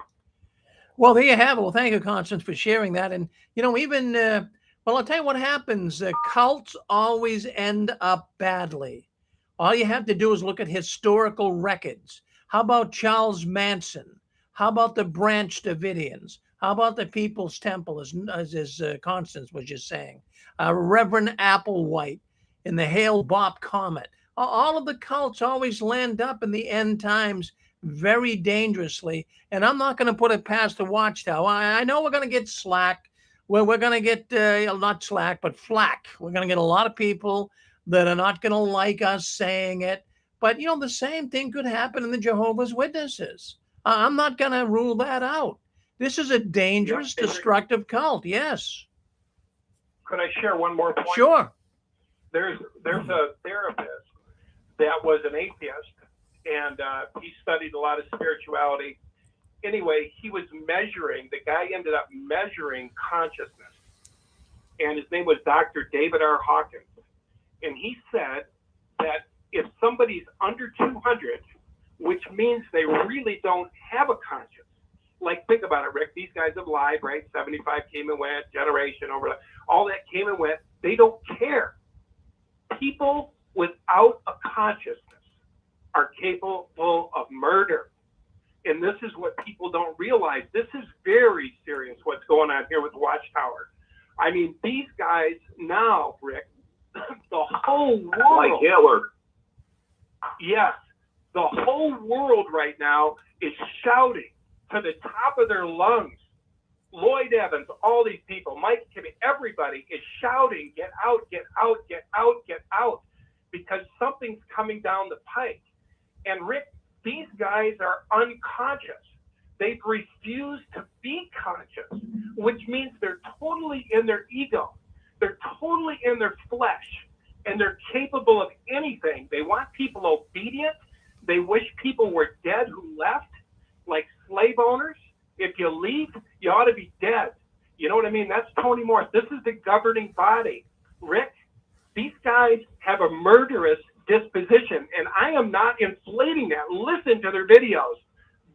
Well, there you have it. Well, thank you, Constance, for sharing that. And, I'll tell you what happens. Cults always end up badly. All you have to do is look at historical records. How about Charles Manson? How about the Branch Davidians? How about the People's Temple, as Constance was just saying? Reverend Applewhite in the Hale-Bopp Comet. All of the cults always land up in the end times very dangerously. And I'm not going to put it past the Watchtower. I know we're going to get slack. We're going to get, not slack, but flack. We're going to get a lot of people that are not going to like us saying it. But, the same thing could happen in the Jehovah's Witnesses. I'm not going to rule that out. This is a dangerous, destructive cult. Yes. Could I share one more point? Sure. There's a therapist that was an atheist, and he studied a lot of spirituality. Anyway, the guy ended up measuring consciousness, and his name was Dr. David R. Hawkins. And he said that if somebody's under 200, which means they really don't have a conscience, like think about it, Rick, these guys have lied, right? 75 came and went, generation over, all that came and went. They don't care. People without a consciousness are capable of murder. And this is what people don't realize. This is very serious what's going on here with Watchtower. I mean, these guys now, Rick, the whole world. Like Hitler. Yes. The whole world right now is shouting to the top of their lungs. Lloyd Evans, all these people, Mike Kimmy, everybody is shouting, get out, get out, get out, get out, because something's coming down the pike. And Rick, these guys are unconscious. They've refused to be conscious, which means they're totally in their ego. They're totally in their flesh, and they're capable of anything. They want people obedient. They wish people were dead who left, like slave owners. If you leave, you ought to be dead. You know what I mean? That's Tony Morris. This is the governing body. Rick, these guys have a murderous disposition, and I am not inflating that. Listen to their videos,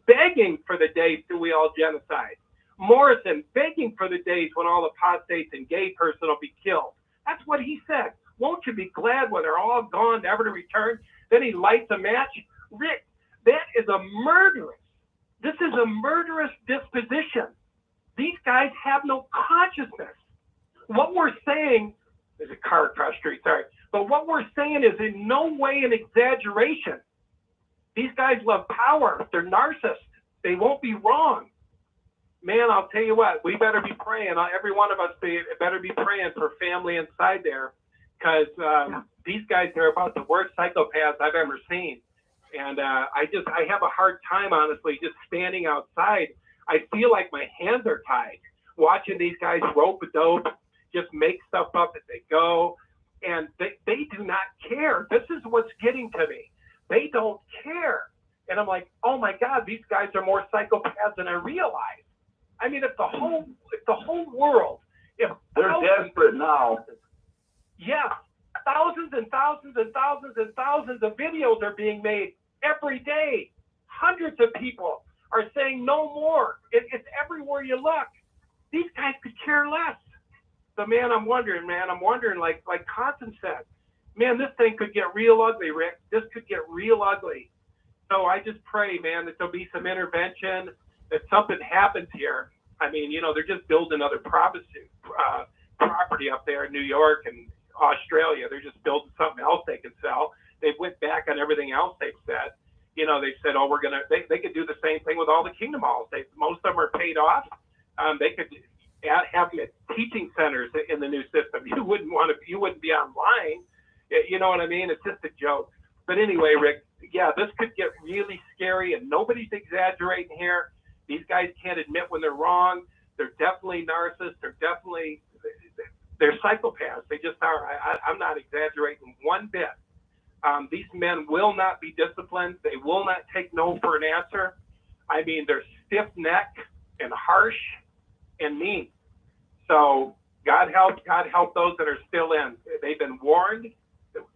begging for the days till we all genocide. Morrison begging for the days when all apostates and gay person will be killed. That's what he said. Won't you be glad when they're all gone, never to return? Then he lights a match. Rick, that is a murderous. This is a murderous disposition. These guys have no consciousness. What we're saying, there's a car across the street, sorry. But what we're saying is in no way an exaggeration. These guys love power. They're narcissists. They won't be wrong. Man, I'll tell you what, we better be praying. Every one of us better be praying for family inside there, because these guys are about the worst psychopaths I've ever seen. And I have a hard time, honestly, just standing outside. I feel like my hands are tied watching these guys rope a dope, just make stuff up as they go. And they do not care. This is what's getting to me. They don't care. And I'm like, oh my God, these guys are more psychopaths than I realize. I mean, if the whole world, they're desperate now. Yeah, thousands and thousands and thousands and thousands of videos are being made every day. Hundreds of people are saying no more. It's everywhere you look. These guys could care less. So man, I'm wondering, like Constance said, man, this thing could get real ugly, Rick. This could get real ugly. So I just pray, man, that there'll be some intervention, that something happens here. I mean, they're just building another property up there in New York and Australia. They're just building something else they can sell. They went back on everything else they've said. They said, oh, they could do the same thing with all the Kingdom Halls. Most of them are paid off. They could have them at teaching centers in the new system. You wouldn't be online. You know what I mean? It's just a joke. But anyway, Rick, yeah, this could get really scary, and nobody's exaggerating here. These guys can't admit when they're wrong. They're definitely narcissists. They're psychopaths. They just are. I'm not exaggerating one bit. These men will not be disciplined. They will not take no for an answer. I mean, they're stiff-necked and harsh and mean. So God help those that are still in. They've been warned.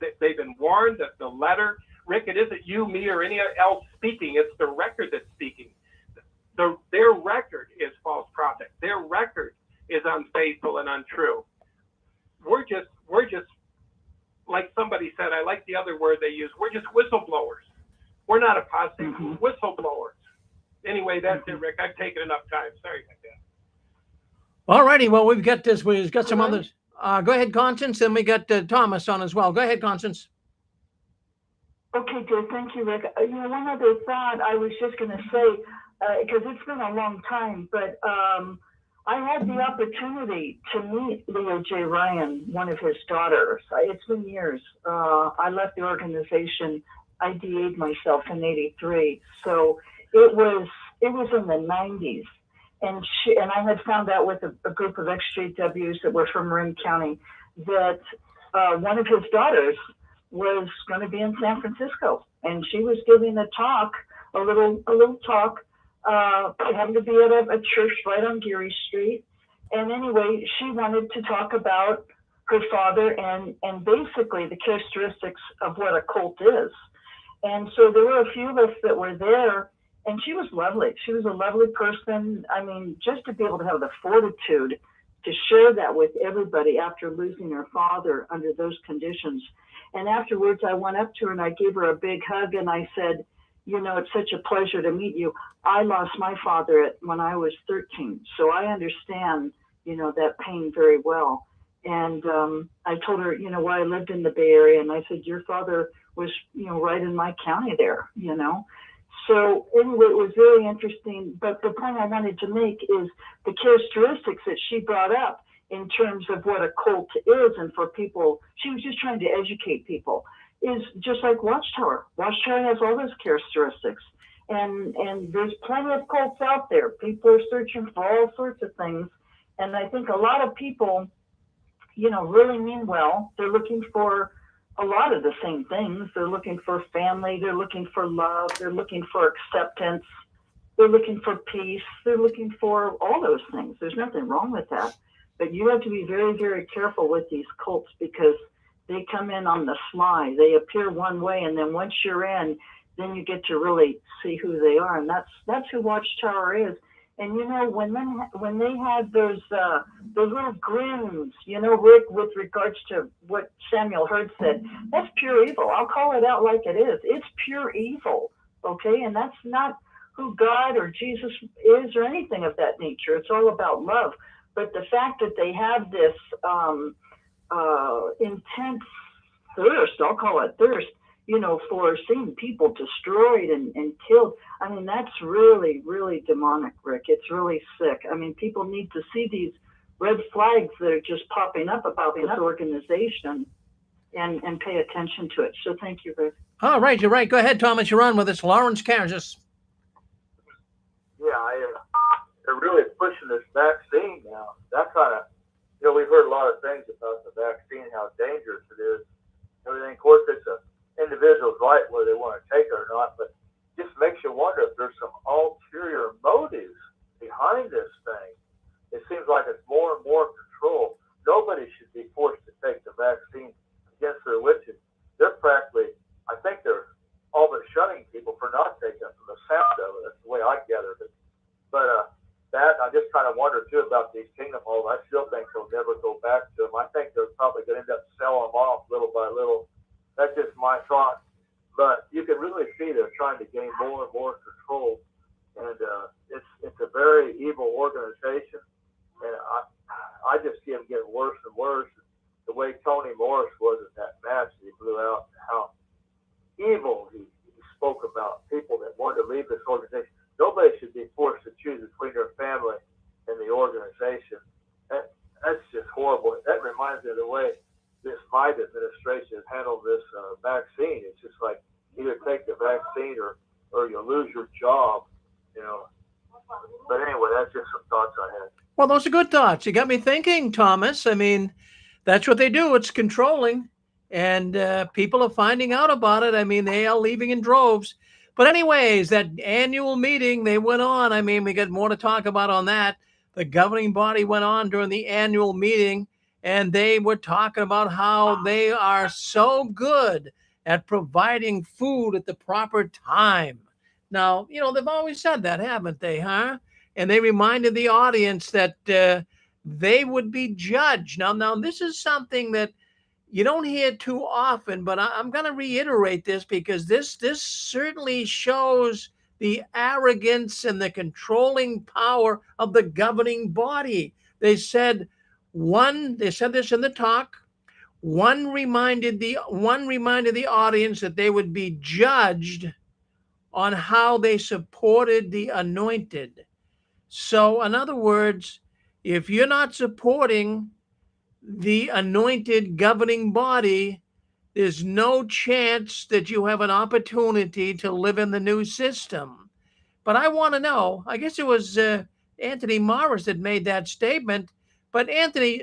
They've been warned that the letter, Rick, it isn't you, me, or any else speaking. It's the record that's speaking. Their record is false prophet. Their record is unfaithful and untrue. We're just like somebody said, I like the other word they use, we're just whistleblowers. We're not apostates, we're whistleblowers. Anyway, that's it, Rick. I've taken enough time. Sorry about that. All righty. Well, we've got some others. Go ahead, Constance, and we got Thomas on as well. Go ahead, Constance. Okay, good. Thank you, Rick. One other thought I was just going to say, because it's been a long time, but I had the opportunity to meet Leo J. Ryan, one of his daughters. It's been years. I left the organization. I DA'd myself in '83, so it was in the '90s, and I had found out with a group of ex-JWs that were from Marin County that one of his daughters was going to be in San Francisco, and she was giving a little talk. Happened to be at a church right on Geary Street. And anyway, she wanted to talk about her father and basically the characteristics of what a cult is. And so there were a few of us that were there, and she was lovely. She was a lovely person. I mean, just to be able to have the fortitude to share that with everybody after losing her father under those conditions. And afterwards, I went up to her and I gave her a big hug and I said, it's such a pleasure to meet you. I lost my father when I was 13, so I understand, that pain very well. And I told her, why I lived in the Bay Area, and I said, your father was, right in my county there, So anyway, it was very interesting. But the point I wanted to make is the characteristics that she brought up in terms of what a cult is, and for people, she was just trying to educate people, is just like Watchtower. Watchtower has all those characteristics. And there's plenty of cults out there. People are searching for all sorts of things. And I think a lot of people, really mean well. They're looking for a lot of the same things. They're looking for family. They're looking for love. They're looking for acceptance. They're looking for peace. They're looking for all those things. There's nothing wrong with that. But you have to be very, very careful with these cults, because they come in on the sly. They appear one way, and then once you're in, then you get to really see who they are. And that's who Watchtower is. And when they had those little grins, Rick, with regards to what Samuel Hurd said, that's pure evil. I'll call it out like it is. It's pure evil, okay? And that's not who God or Jesus is or anything of that nature. It's all about love. But the fact that they have this intense thirst, I'll call it thirst, for seeing people destroyed and killed. I mean, that's really, really demonic, Rick. It's really sick. I mean, people need to see these red flags that are just popping up about this organization and pay attention to it. So thank you, Rick. All right, you're right. Go ahead, Thomas. You're on with us. Lawrence, Kansas. Yeah, they're really pushing this vaccine now. That kind of, we've heard a lot of things about the vaccine, how dangerous it is. Everything, of course, it's a individual's right whether they want to take it or not, but just makes you wonder if there's some ulterior motives behind this thing. It seems like it's more and more control. Nobody should be forced to take the vaccine against their wishes. They're practically, I think they're all but shunning people for not taking it, from the sound of it. That's the way I gathered it. But that, I just kind of wonder too about these kingdom halls. I still think they'll never go back to them. I think they're probably going to end up selling them off little by little. That's just my thought. But you can really see they're trying to gain more and more control. And it's a very evil organization. And I just see them getting worse and worse. The way Tony Morris was at that match that he blew out, how evil he spoke about people that wanted to leave this organization. Nobody should be forced to choose between their family and the organization. That's just horrible. That reminds me of the way this Biden administration has handled this vaccine. It's just like, either take the vaccine or you'll lose your job, But anyway, that's just some thoughts I had. Well, those are good thoughts. You got me thinking, Thomas. I mean, that's what they do. It's controlling. And people are finding out about it. I mean, they are leaving in droves. But anyways, that annual meeting, they went on. I mean, we got more to talk about on that. The governing body went on during the annual meeting, and they were talking about how they are so good at providing food at the proper time. Now, they've always said that, haven't they, huh? And they reminded the audience that they would be judged. Now, this is something that you don't hear too often, but I'm going to reiterate this, because this certainly shows the arrogance and the controlling power of the governing body. They said this in the talk. One reminded the audience that they would be judged on how they supported the anointed. So, in other words, if you're not supporting the anointed governing body, there's no chance that you have an opportunity to live in the new system. But I want to know, I guess it was Anthony Morris that made that statement. But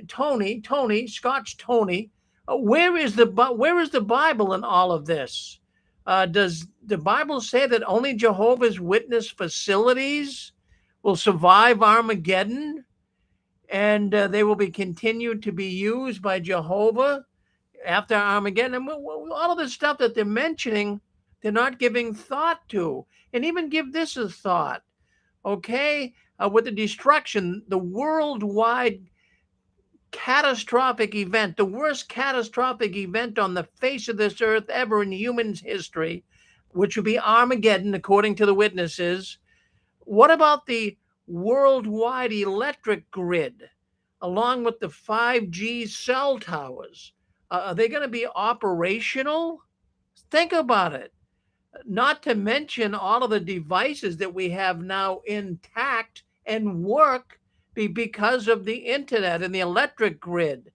Tony, Scotch Tony, where is the Bible in all of this? Does the Bible say that only Jehovah's Witness facilities will survive Armageddon, and they will be continued to be used by Jehovah after Armageddon? And all of the stuff that they're mentioning, they're not giving thought to. And even give this a thought, okay? With the destruction, the worldwide catastrophic event, the worst catastrophic event on the face of this earth ever in human history, which would be Armageddon, according to the witnesses. What about the worldwide electric grid, along with the 5G cell towers? Are they going to be operational? Think about it. Not to mention all of the devices that we have now intact and work because of the internet and the electric grid.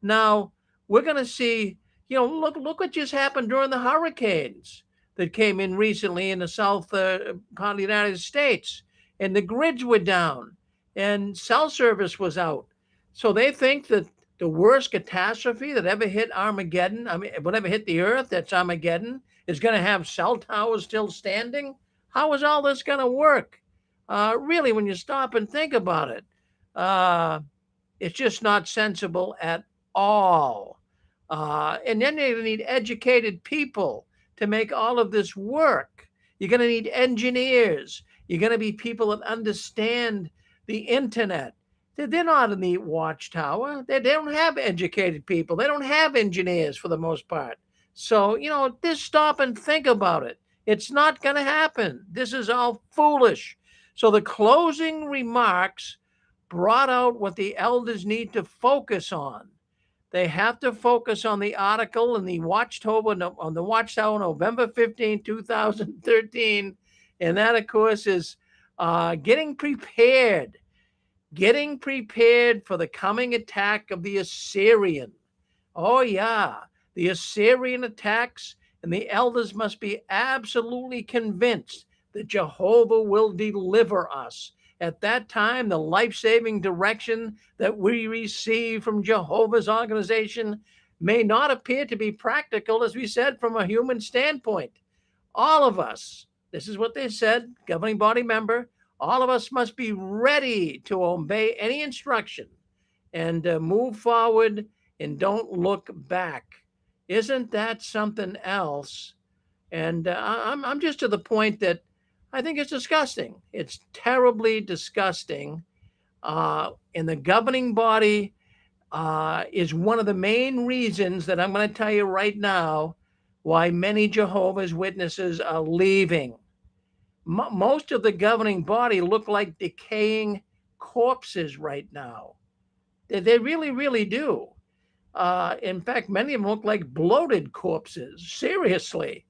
Now, we're going to see, look what just happened during the hurricanes that came in recently in the south part of the United States, and the grids were down and cell service was out. So they think that the worst catastrophe that ever hit Armageddon, whatever hit the earth, that's Armageddon, is going to have cell towers still standing. How is all this going to work? Really, when you stop and think about it, it's just not sensible at all. And then you're going to need educated people to make all of this work. You're going to need engineers. You're going to be people that understand the internet. They're not in the Watchtower. They don't have educated people. They don't have engineers for the most part. So, just stop and think about it. It's not going to happen. This is all foolish. So the closing remarks brought out what the elders need to focus on. They have to focus on the article in the Watchtower, on the Watchtower, November 15, 2013. And that, of course, is getting prepared for the coming attack of the Assyrian. Oh, yeah, the Assyrian attacks, and the elders must be absolutely convinced that Jehovah will deliver us. At that time, the life-saving direction that we receive from Jehovah's organization may not appear to be practical, as we said, from a human standpoint. All of us, this is what they said, governing body member, all of us must be ready to obey any instruction and move forward and don't look back. Isn't that something else? And I'm just to the point that I think it's disgusting. It's terribly disgusting. And the governing body is one of the main reasons that I'm going to tell you right now why many Jehovah's Witnesses are leaving. Most of the governing body look like decaying corpses right now. They really, really do. In fact, many of them look like bloated corpses. Seriously.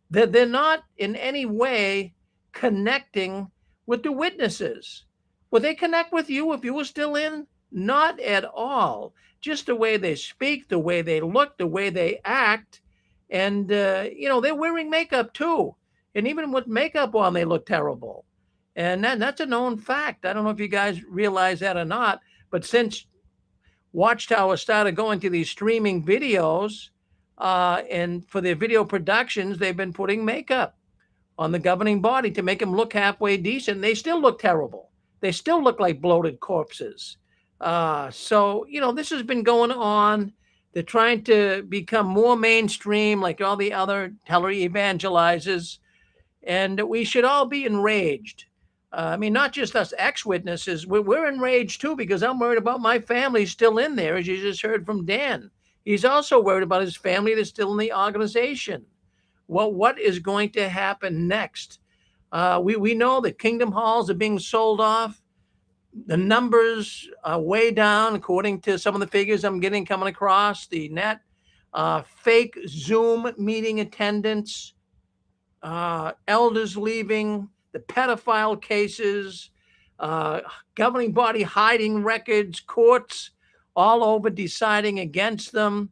They're not in any way connecting with the witnesses. Would they connect with you if you were still in? Not at all. Just the way they speak, the way they look, the way they act. And, they're wearing makeup too. And even with makeup on, they look terrible. And that's a known fact. I don't know if you guys realize that or not, but since Watchtower started going to these streaming videos, and for their video productions, they've been putting makeup on the governing body to make them look halfway decent. They still look terrible. They still look like bloated corpses. So, this has been going on. They're trying to become more mainstream like all the other tele-evangelizers. And we should all be enraged. Not just us ex-witnesses. We're enraged too, because I'm worried about my family still in there, as you just heard from Dan. He's also worried about his family that's still in the organization. Well, what is going to happen next? We know that Kingdom Halls are being sold off. The numbers are way down, according to some of the figures I'm coming across the net. Fake Zoom meeting attendance, elders leaving, the pedophile cases, governing body hiding records, courts all over deciding against them.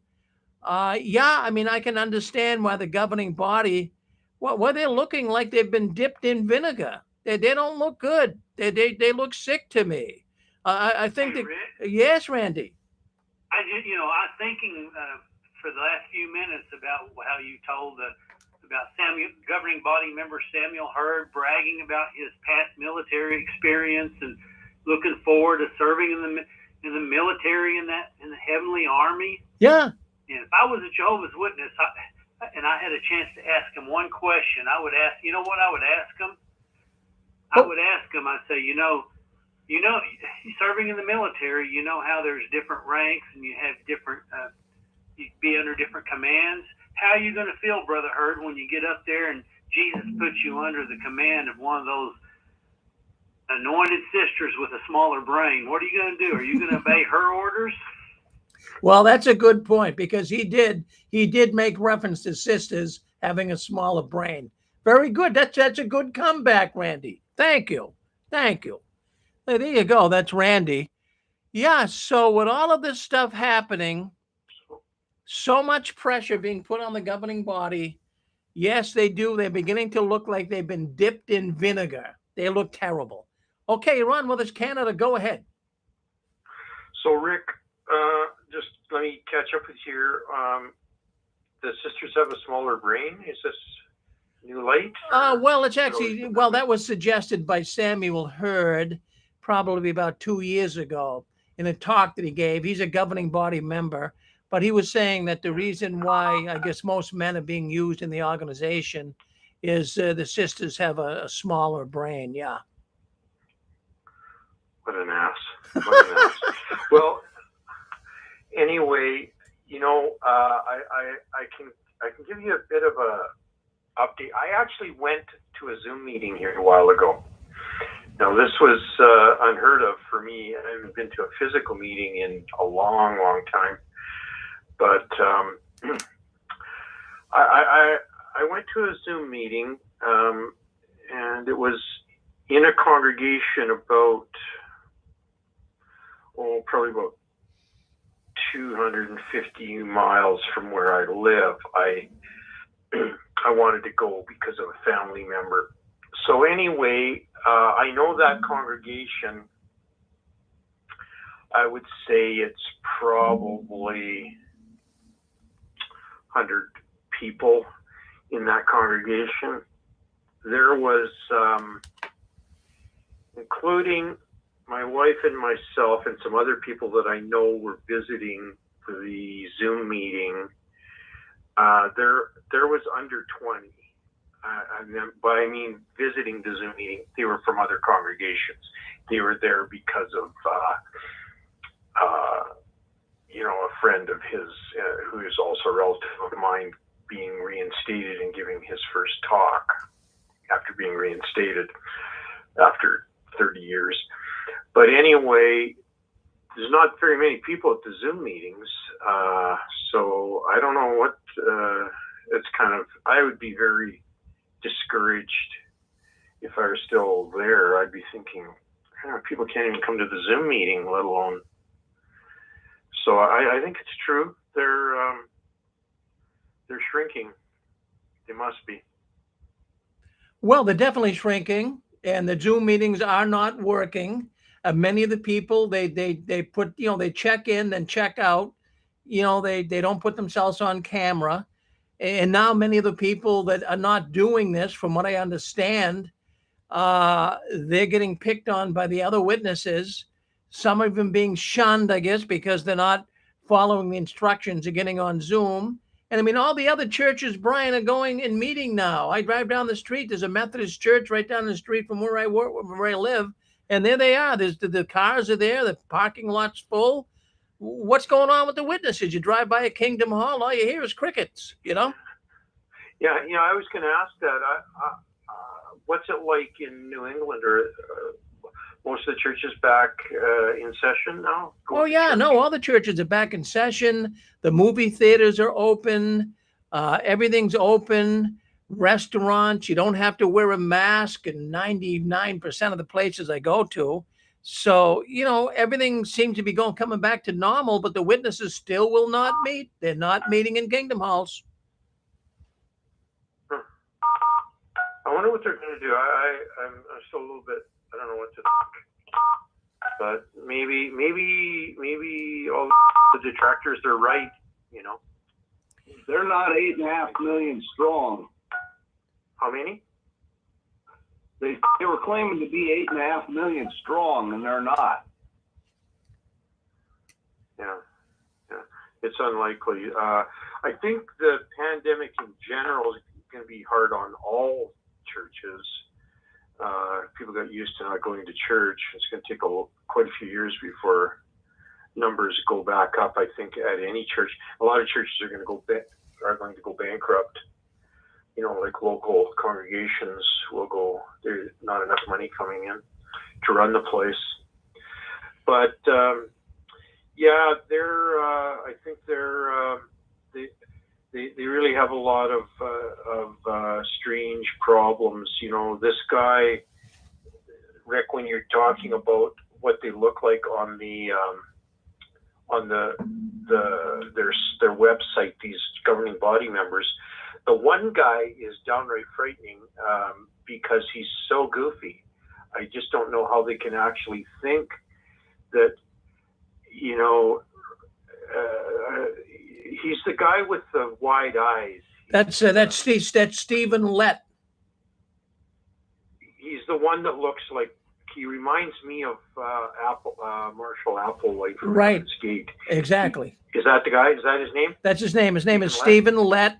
I can understand why the governing body, they're looking like they've been dipped in vinegar. They don't look good. They look sick to me. I think that, yes, Randy. I was thinking for the last few minutes about how you told about Samuel, governing body member Samuel Hurd, bragging about his past military experience and looking forward to serving in the military in the heavenly army. Yeah. And if I was a Jehovah's Witness and I had a chance to ask him one question, I would ask, you know what I would ask him? I would ask him, I'd say, serving in the military, you know how there's different ranks and you have different, you be under different commands. How are you going to feel, Brother Hurd, when you get up there and Jesus puts you under the command of one of those anointed sisters with a smaller brain, what are you going to do? Are you going to obey her orders? Well, that's a good point, because he did make reference to sisters having a smaller brain. Very good. That's a good comeback, Randy. Thank you. Thank you. There you go. That's Randy. Yeah. So with all of this stuff happening, so much pressure being put on the governing body, yes, they do. They're beginning to look like they've been dipped in vinegar. They look terrible. Okay, Ron, well, there's Canada. Go ahead. So, Rick, just let me catch up with you here. The sisters have a smaller brain. Is this new light? Well, it's actually, well, that was suggested by Samuel Hurd probably about 2 years ago in a talk that he gave. He's a governing body member, but he was saying that the reason why I guess most men are being used in the organization is the sisters have a smaller brain. Yeah. What an ass. What an ass. Well, anyway, you know, I can give you a bit of a update. I actually went to a Zoom meeting here a while ago. Now, this was unheard of for me. I haven't been to a physical meeting in a long, long time. But I went to a Zoom meeting, and it was in a congregation about, probably about 250 miles from where I live. I wanted to go because of a family member. So anyway, I know that congregation. I would say it's probably 100 people in that congregation. There was, including my wife and myself and some other people that I know were visiting the Zoom meeting. There was under 20. And then, but I mean, visiting the Zoom meeting, they were from other congregations. They were there because of, you know, a friend of his who is also a relative of mine being reinstated and giving his first talk after being reinstated after 30 years. But anyway, there's not very many people at the Zoom meetings. So I don't know what, it's kind of, I would be very discouraged if I were still there. I'd be thinking, people can't even come to the Zoom meeting, let alone. So I think it's true. They're shrinking. They must be. Well, they're definitely shrinking, and the Zoom meetings are not working. Many of the people, they put, you know, they check in, then check out. You know, they don't put themselves on camera. And now many of the people that are not doing this, from what I understand, they're getting picked on by the other witnesses. Some of them being shunned, I guess, because they're not following the instructions of getting on Zoom. And I mean, all the other churches, Brian, are going and meeting now. I drive down the street. There's a Methodist church right down the street from where I work, where I live. And there they are. There's the cars are there. The parking lot's full. What's going on with the witnesses? You drive by a Kingdom Hall, all you hear is crickets, you know? Yeah, you know, I was going to ask that. What's it like in New England? Or most of the churches back in session now? Oh, yeah, no, all the churches are back in session. The movie theaters are open. Everything's open. Restaurants, you don't have to wear a mask in 99% of the places I go to. So, you know, everything seems to be coming back to normal, but the witnesses still will not meet. They're not meeting in Kingdom Halls. I wonder what they're going to do. I'm still a little bit, I don't know what to think. But maybe all the detractors, they're right, you know. They're not 8.5 million strong. How many? They were claiming to be 8.5 million strong, and they're not. Yeah, it's unlikely. I think the pandemic in general is going to be hard on all churches. People got used to not going to church. It's going to take quite a few years before numbers go back up. I think at any church, a lot of churches are going to go bankrupt like local congregations will go, there's not enough money coming in to run the place. But yeah, I think they really have a lot of strange problems. This guy, Rick, when you're talking about what they look like on their website, these governing body members, the one guy is downright frightening because he's so goofy. I just don't know how they can actually think that, he's the guy with the wide eyes. That's Stephen Lett. He's the one that looks like, he reminds me of Marshall Applewhite from Right. Heaven's Gate. Exactly. Is that the guy? Is that his name? That's his name. His name is Stephen Lett.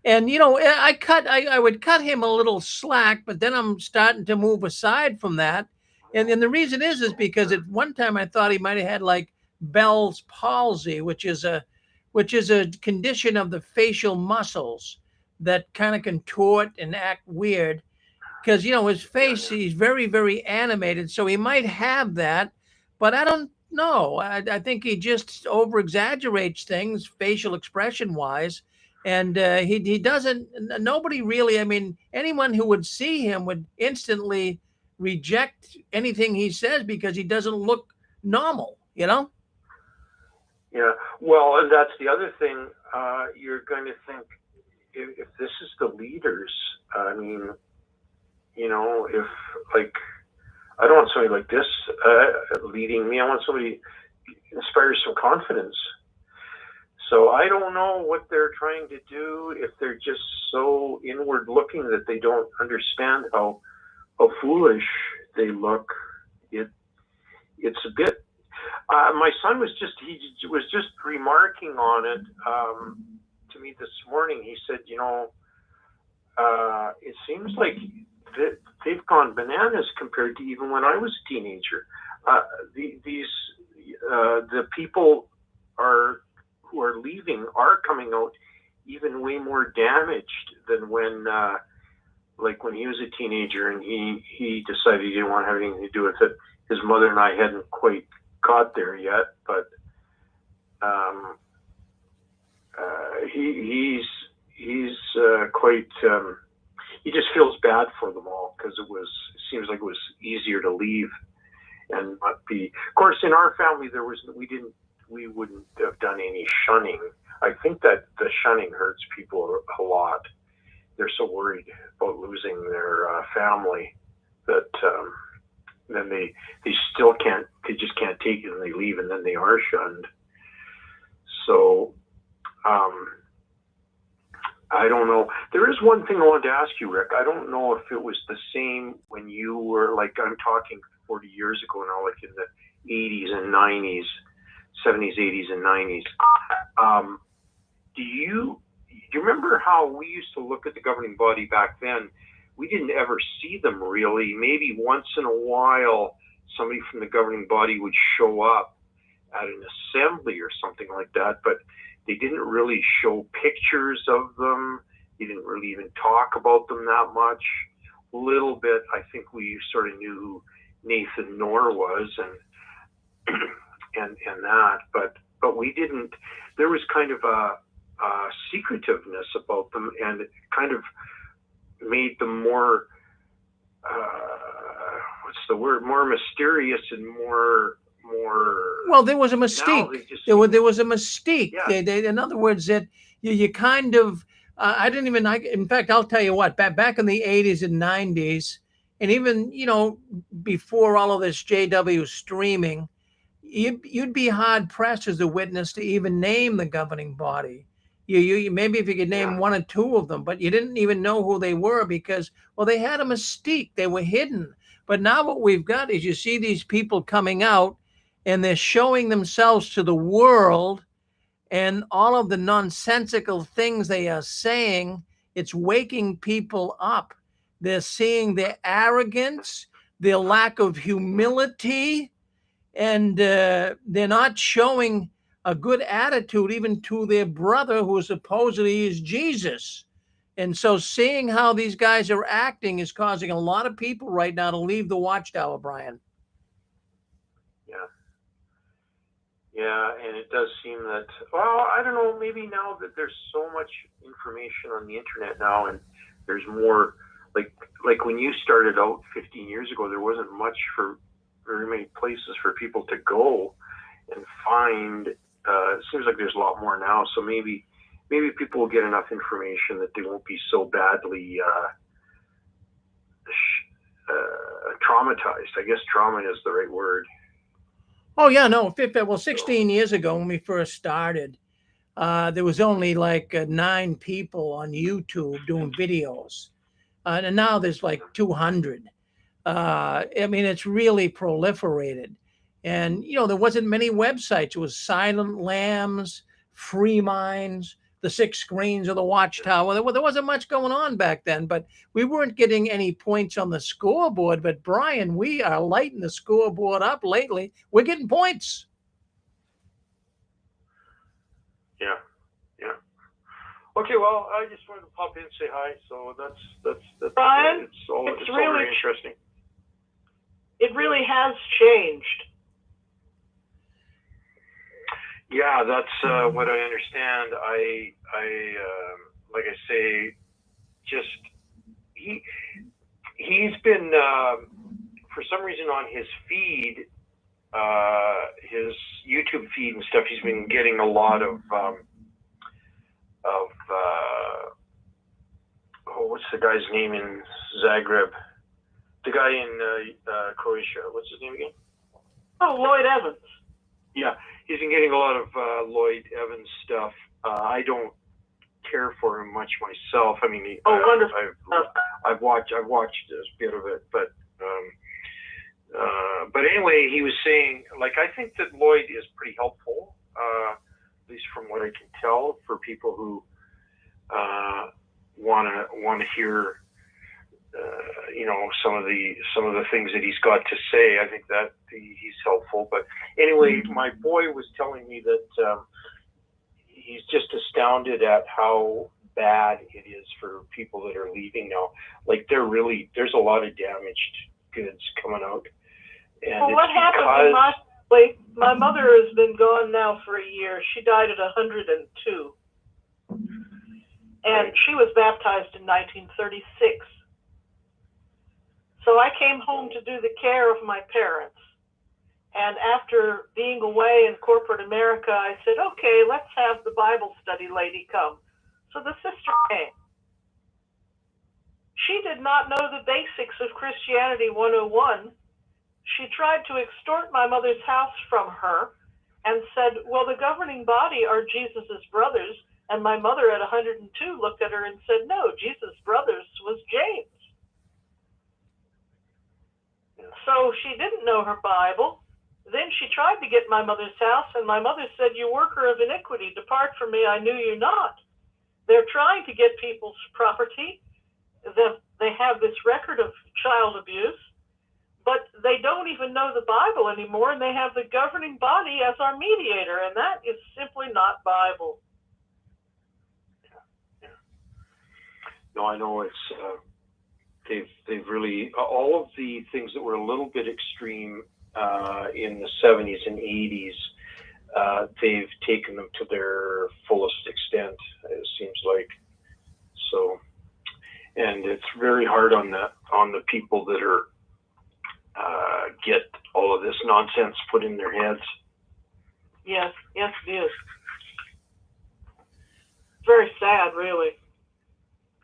And, I would cut him a little slack, but then I'm starting to move aside from that. And the reason is because at one time I thought he might have had like Bell's palsy, which is a condition of the facial muscles that kind of contort and act weird. Because, his face, he's very, very animated. So he might have that, but I don't know. I think he just over exaggerates things facial expression wise. And he doesn't, nobody really, anyone who would see him would instantly reject anything he says because he doesn't look normal, Yeah. Well, and that's the other thing. You're going to think, if this is the leaders, if I don't want somebody like this leading me. I want somebody who inspires some confidence. So I don't know what they're trying to do, if they're just so inward looking that they don't understand how foolish they look. It's a bit. My son was just remarking on it to me this morning. He said, it seems like they've gone bananas compared to even when I was a teenager. The people who are leaving are coming out even way more damaged than when he was a teenager and he decided he didn't want to have anything to do with it. His mother and I hadn't quite got there yet, but he's quite. He just feels bad for them all because it seems like it was easier to leave and not be. Of course, in our family we wouldn't have done any shunning. I think that the shunning hurts people a lot. They're so worried about losing their family that then they still can't. They just can't take it and they leave, and then they are shunned. So. I don't know. There is one thing I wanted to ask you, Rick. I don't know if it was the same when you were, I'm talking 40 years ago now, like in the 80s and 90s, 70s, 80s, and 90s. Do you remember how we used to look at the governing body back then? We didn't ever see them really. Maybe once in a while, somebody from the governing body would show up at an assembly or something like that, but they didn't really show pictures of them. They didn't really even talk about them that much. A little bit, I think we sort of knew who Nathan Knorr was and that, but we didn't. There was kind of a secretiveness about them, and it kind of made them more. What's the word? More mysterious and more. Well, there was a mystique. There was a mystique. Yeah. In other words, that you kind of. In fact, I'll tell you what. Back in the 80s and 90s, and even before all of this JW streaming, you'd be hard pressed as a witness to even name the governing body. You maybe if you could name one or two of them, but you didn't even know who they were because they had a mystique. They were hidden. But now what we've got is you see these people coming out. And they're showing themselves to the world, and all of the nonsensical things they are saying, it's waking people up. They're seeing their arrogance, their lack of humility, and they're not showing a good attitude even to their brother who supposedly is Jesus. And so seeing how these guys are acting is causing a lot of people right now to leave the Watchtower, Brian. Yeah, and it does seem that, well, I don't know, maybe now that there's so much information on the internet now, and there's more, like when you started out 15 years ago, there wasn't much for very many places for people to go and find. It seems like there's a lot more now, so maybe people will get enough information that they won't be so badly traumatized. I guess trauma is the right word. Oh, yeah, no. Well, 16 years ago when we first started, there was only like 9 people on YouTube doing videos. And now there's like 200. I mean, it's really proliferated. And, there wasn't many websites. It was Silent Lambs, Free Minds, the 6 Screens of the Watchtower. There wasn't much going on back then, but we weren't getting any points on the scoreboard. But Brian, we are lighting the scoreboard up lately. We're getting points. Yeah. Okay, well, I just wanted to pop in and say hi. So that's Brian, it's all really very interesting. It really has changed. Yeah, that's what I understand. I like I say, just he's been for some reason on his feed, his YouTube feed and stuff. He's been getting a lot of what's the guy's name in Zagreb? The guy in Croatia. What's his name again? Oh, Lloyd Evans. Yeah, he's been getting a lot of Lloyd Evans stuff. I don't care for him much myself. I mean, wonderful. I've watched a bit of it, but anyway, he was saying, like, I think that Lloyd is pretty helpful, at least from what I can tell, for people who want to hear, some of the things that he's got to say. I think that he's helpful. But anyway, my boy was telling me that he's just astounded at how bad it is for people that are leaving now. Like, there's a lot of damaged goods coming out. And well, what happened my mother has been gone now for a year. She died at 102. And she was baptized in 1936. So I came home to do the care of my parents. And after being away in corporate America, I said, okay, let's have the Bible study lady come. So the sister came. She did not know the basics of Christianity 101. She tried to extort my mother's house from her and said, well, the governing body are Jesus's brothers. And my mother at 102 looked at her and said, no, Jesus' brothers was James. So she didn't know her Bible. Then she tried to get my mother's house, and my mother said, you worker of iniquity, depart from me, I knew you not. They're trying to get people's property. They have this record of child abuse, but they don't even know the Bible anymore, and they have the governing body as our mediator, and that is simply not Bible. No, I know it's they've really, all of the things that were a little bit extreme in the 70s and 80s, they've taken them to their fullest extent, it seems like. So, and it's very hard on the people that are get all of this nonsense put in their heads. Yes, it is. Very sad, really.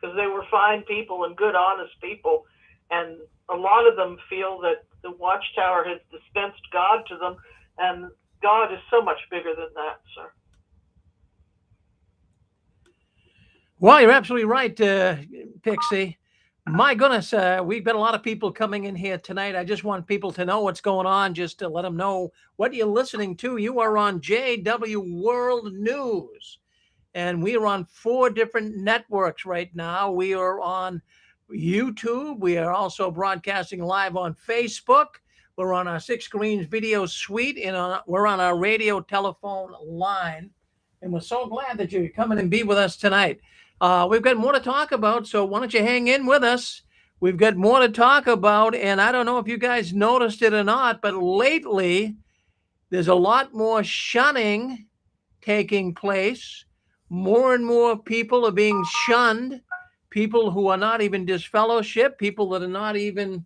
Because they were fine people and good, honest people. And a lot of them feel that the Watchtower has dispensed God to them, and God is so much bigger than that, sir. Well, you're absolutely right, Pixie. My goodness, we've got a lot of people coming in here tonight. I just want people to know what's going on, just to let them know what you're listening to. You are on JW World News. And we are on 4 different networks right now. We are on YouTube. We are also broadcasting live on Facebook. We're on our 6 Screens video suite, and we're on our radio telephone line. And we're so glad that you're coming and be with us tonight. We've got more to talk about, so why don't you hang in with us? We've got more to talk about, and I don't know if you guys noticed it or not, but lately there's a lot more shunning taking place. More and more people are being shunned, people who are not even disfellowship, people that are not even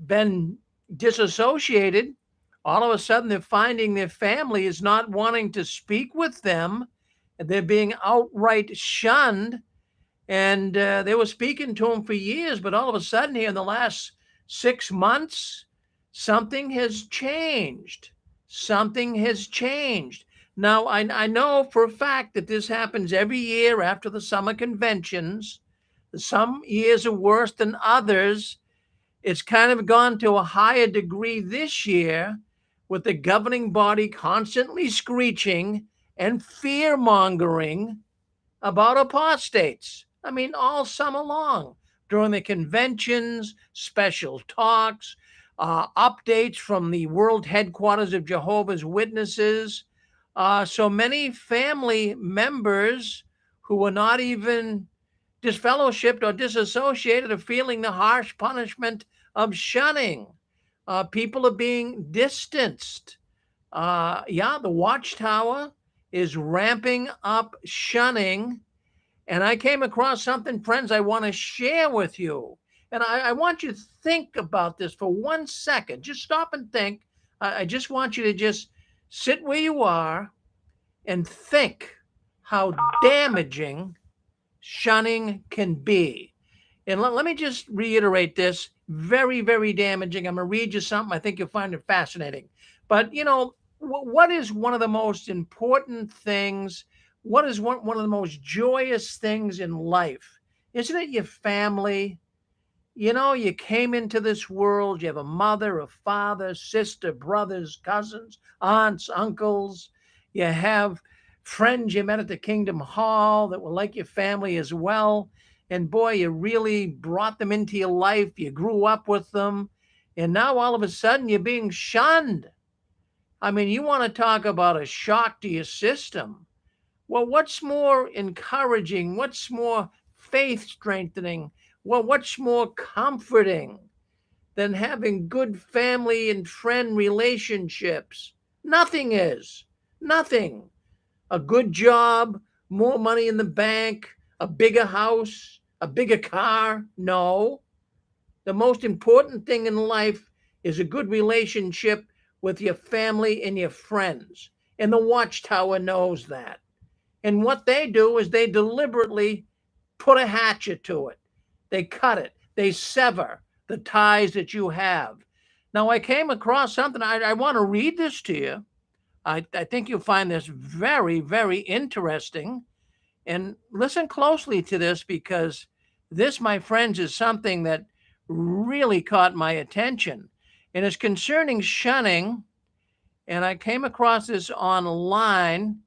been disassociated. All of a sudden, they're finding their family is not wanting to speak with them. They're being outright shunned. And they were speaking to them for years, but all of a sudden, here in the last 6 months, something has changed. Something has changed. Now, I know for a fact that this happens every year after the summer conventions. Some years are worse than others. It's kind of gone to a higher degree this year with the governing body constantly screeching and fear mongering about apostates. I mean, all summer long during the conventions, special talks, updates from the world headquarters of Jehovah's Witnesses. So many family members who were not even disfellowshipped or disassociated are feeling the harsh punishment of shunning. People are being distanced. The Watchtower is ramping up shunning. And I came across something, friends, I want to share with you. And I want you to think about this for 1 second. Just stop and think. I just want you to just sit where you are and think how damaging shunning can be. And let me just reiterate this. Very, very damaging. I'm going to read you something. I think you'll find it fascinating. But, what is one of the most important things? What is one of the most joyous things in life? Isn't it your family? You came into this world. You have a mother, a father, sister, brothers, cousins, aunts, uncles. You have friends you met at the Kingdom Hall that were like your family as well. And boy, you really brought them into your life. You grew up with them. And now all of a sudden you're being shunned. I mean, you want to talk about a shock to your system. Well, what's more encouraging? What's more faith strengthening? Well, what's more comforting than having good family and friend relationships? Nothing is. Nothing. A good job, more money in the bank, a bigger house, a bigger car? No. The most important thing in life is a good relationship with your family and your friends. And the Watchtower knows that. And what they do is they deliberately put a hatchet to it. They cut it. They sever the ties that you have. Now, I came across something. I want to read this to you. I think you'll find this very, very interesting. And listen closely to this, because this, my friends, is something that really caught my attention. And it's concerning shunning. And I came across this online.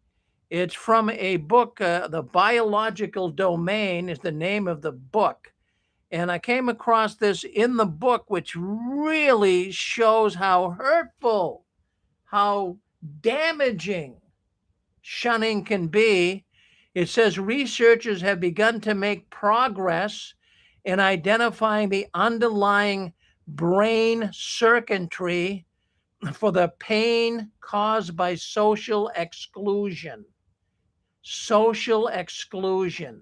It's from a book, The Biological Domain is the name of the book. And I came across this in the book, which really shows how hurtful, how damaging shunning can be. It says researchers have begun to make progress in identifying the underlying brain circuitry for the pain caused by social exclusion. Social exclusion.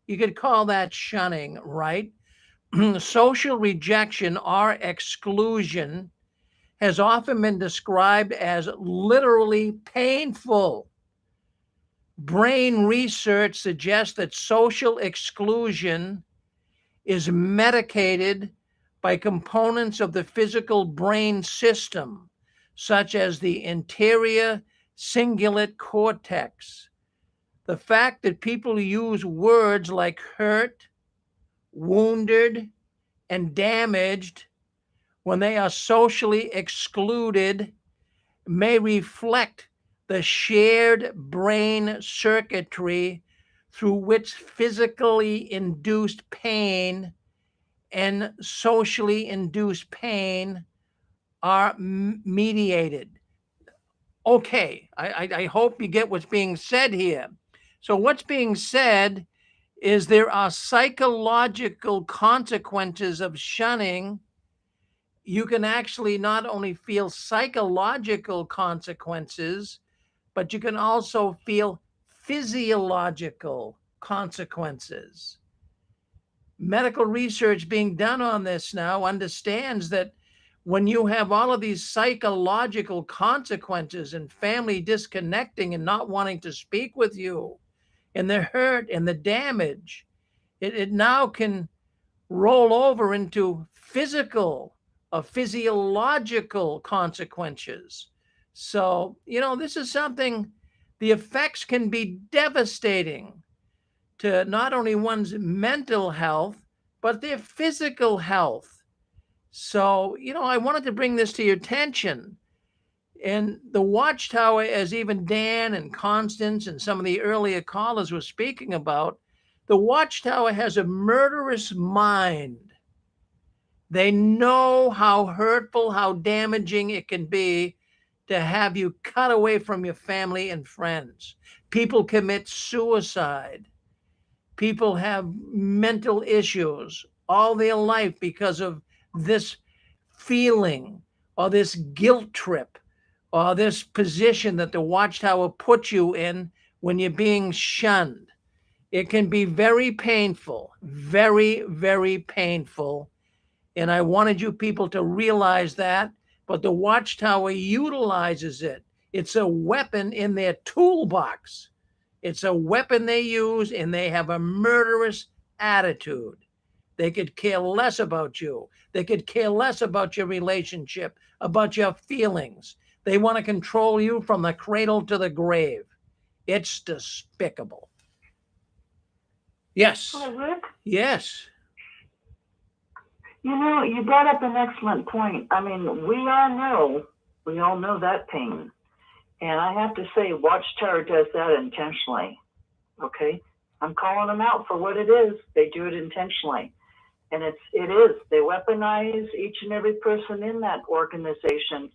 You could call that shunning, right? Social rejection or exclusion has often been described as literally painful. Brain research suggests that social exclusion is medicated by components of the physical brain system, such as the anterior cingulate cortex. The fact that people use words like hurt, wounded, and damaged when they are socially excluded may reflect the shared brain circuitry through which physically induced pain and socially induced pain are mediated. Okay, I hope you get what's being said here. So what's being said is there are psychological consequences of shunning. You can actually not only feel psychological consequences, but you can also feel physiological consequences. Medical research being done on this now understands that when you have all of these psychological consequences and family disconnecting and not wanting to speak with you, and the hurt and the damage, it now can roll over into physical or physiological consequences. So, this is something, the effects can be devastating to not only one's mental health, but their physical health. So, I wanted to bring this to your attention. And the Watchtower, as even Dan and Constance and some of the earlier callers were speaking about, the Watchtower has a murderous mind. They know how hurtful, how damaging it can be to have you cut away from your family and friends. People commit suicide. People have mental issues all their life because of this feeling or this guilt trip or this position that the Watchtower puts you in when you're being shunned. It can be very painful, very, very painful. And I wanted you people to realize that, but the Watchtower utilizes it. It's a weapon in their toolbox. It's a weapon they use, and they have a murderous attitude. They could care less about you. They could care less about your relationship, about your feelings. They want to control you from the cradle to the grave. It's despicable. Yes. Hello, Rick. Yes. You brought up an excellent point. I mean, we all know that pain. And I have to say, Watchtower does that intentionally. Okay? I'm calling them out for what it is. They do it intentionally. And it is. They weaponize each and every person in that organization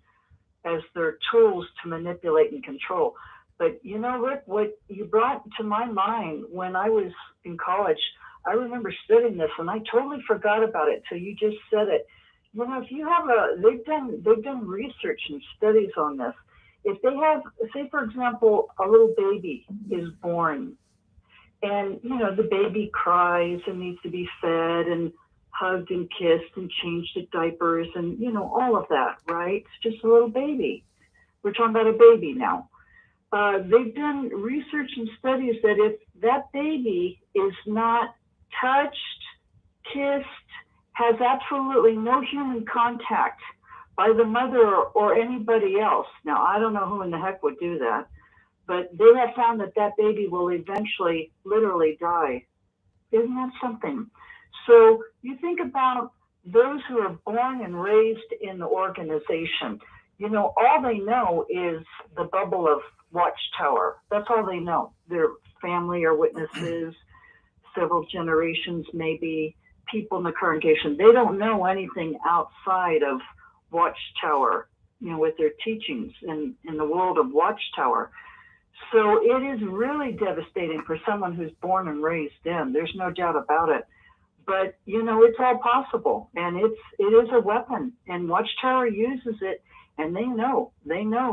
as their tools to manipulate and control. But Rick, what you brought to my mind when I was in college, I remember studying this and I totally forgot about it till you just said it. If you have they've done research and studies on this. If they have, say for example, a little baby is born and, the baby cries and needs to be fed and hugged and kissed and changed to diapers and, all of that, right? It's just a little baby. We're talking about a baby now. They've done research and studies that if that baby is not touched, kissed, has absolutely no human contact by the mother or anybody else. Now, I don't know who in the heck would do that, but they have found that that baby will eventually literally die. Isn't that something? So you think about those who are born and raised in the organization. All they know is the bubble of Watchtower. That's all they know. Their family are witnesses, several generations, maybe people in the congregation. They don't know anything outside of Watchtower, with their teachings in the world of Watchtower. So it is really devastating for someone who's born and raised in. There's no doubt about it. But, it's all possible. And it is a weapon. And Watchtower uses it. And they know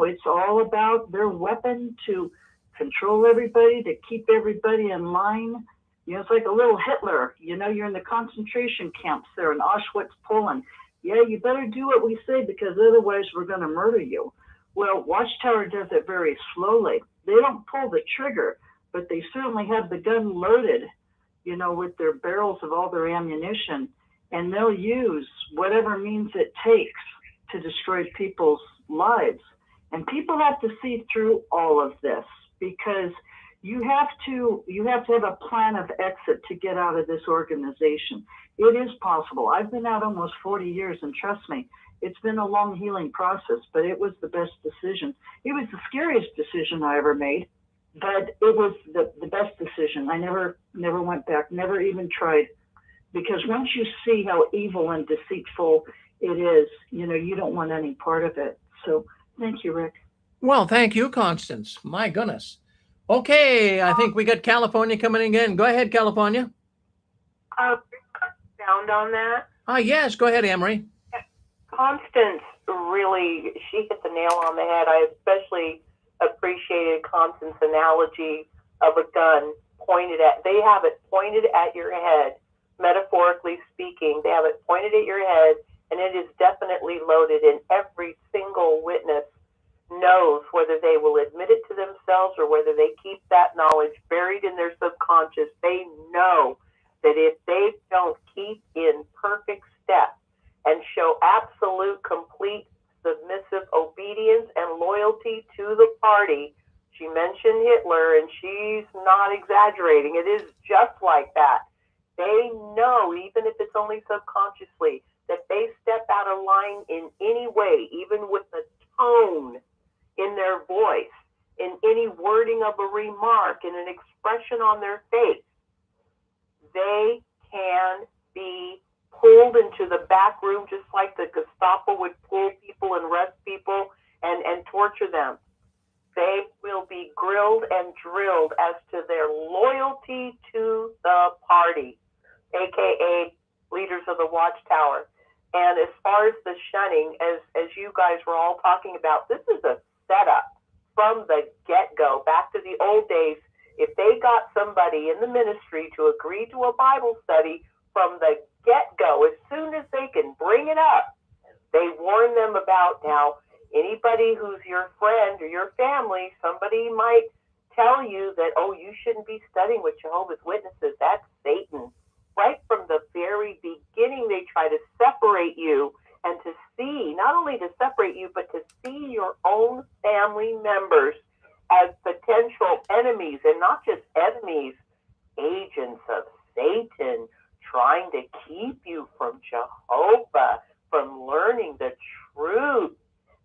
it's all about their weapon to control everybody, to keep everybody in line. It's like a little Hitler. You're in the concentration camps there in Auschwitz, Poland. Yeah, you better do what we say because otherwise we're going to murder you. Well, Watchtower does it very slowly. They don't pull the trigger, but they certainly have the gun loaded, with their barrels of all their ammunition, and they'll use whatever means it takes to destroy people's lives. And people have to see through all of this because you have to have a plan of exit to get out of this organization. It is possible. I've been out almost 40 years, and trust me, it's been a long healing process, but it was the best decision. It was the scariest decision I ever made, but it was the best decision. I never went back, never even tried, because once you see how evil and deceitful it is, you don't want any part of it. So thank you, Rick. Well, thank you, Constance. My goodness. Okay, I think we got California coming again. Go ahead, California. Sound on that? Yes, go ahead, Amory. Constance really, she hit the nail on the head. I especially appreciated Constance's analogy of a gun they have it pointed at your head, metaphorically speaking. They have it pointed at your head, and it is definitely loaded, and every single witness knows whether they will admit it to themselves or whether they keep that knowledge buried in their subconscious. They know that if they don't keep in perfect step and show absolute, complete, submissive obedience and loyalty to the party. She mentioned Hitler, and she's not exaggerating. It is just like that. They know, even if it's only subconsciously, that they step out of line in any way, even with the tone in their voice, in any wording of a remark, in an expression on their face, they can be pulled into the back room just like the Gestapo would pull people and arrest people and torture them. They will be grilled and drilled as to their loyalty to the party, aka leaders of the Watchtower. And as far as the shunning, as you guys were all talking about, this is a setup from the get-go, back to the old days. If they got somebody in the ministry to agree to a Bible study from the get-go, as soon as they can bring it up, they warn them about, now, anybody who's your friend or your family, somebody might tell you that, oh, you shouldn't be studying with Jehovah's Witnesses. That's Satan. Right from the very beginning, they try to separate you and to see, not only to separate you, but to see your own family members as potential enemies, and not just enemies, agents of Satan, trying to keep you from Jehovah, from learning the truth.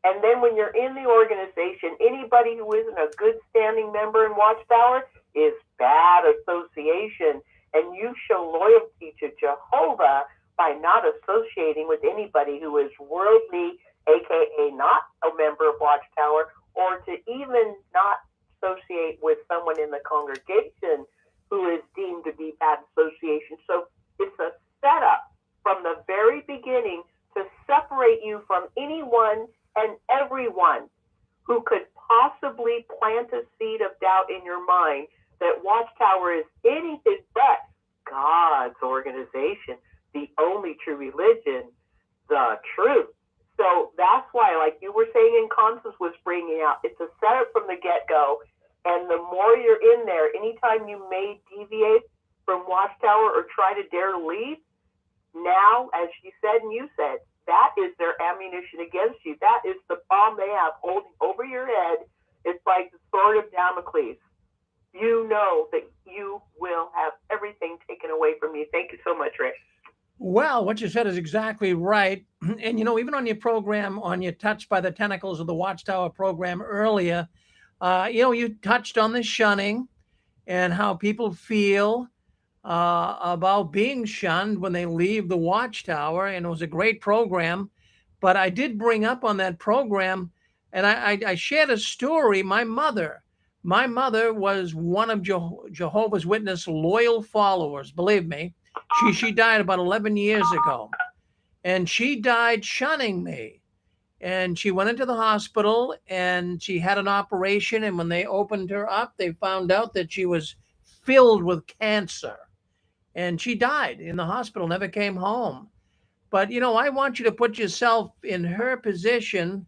And then when you're in the organization, anybody who isn't a good standing member in Watchtower is bad association. And you show loyalty to Jehovah by not associating with anybody who is worldly, aka not a member of Watchtower, or to even not associate with someone in the congregation who is deemed to be bad association. So it's a setup from the very beginning to separate you from anyone and everyone who could possibly plant a seed of doubt in your mind that Watchtower is anything but God's organization, the only true religion, the truth. So that's why, like you were saying and Constance was bringing out, it's a setup from the get-go. And the more you're in there, anytime you may deviate from Watchtower or try to dare to leave, now, as she said and you said, that is their ammunition against you. That is the bomb they have holding over your head. It's like the sword of Damocles. You know that you will have everything taken away from you. Thank you so much, Rick. Well, what you said is exactly right. And, even on your program, on your Touched by the Tentacles of the Watchtower program earlier, you touched on the shunning and how people feel about being shunned when they leave the Watchtower. And it was a great program. But I did bring up on that program, and I shared a story. My mother was one of Jehovah's Witness loyal followers. Believe me, she died about 11 years ago, and she died shunning me. And she went into the hospital and she had an operation. And when they opened her up, they found out that she was filled with cancer, and she died in the hospital, never came home. But, I want you to put yourself in her position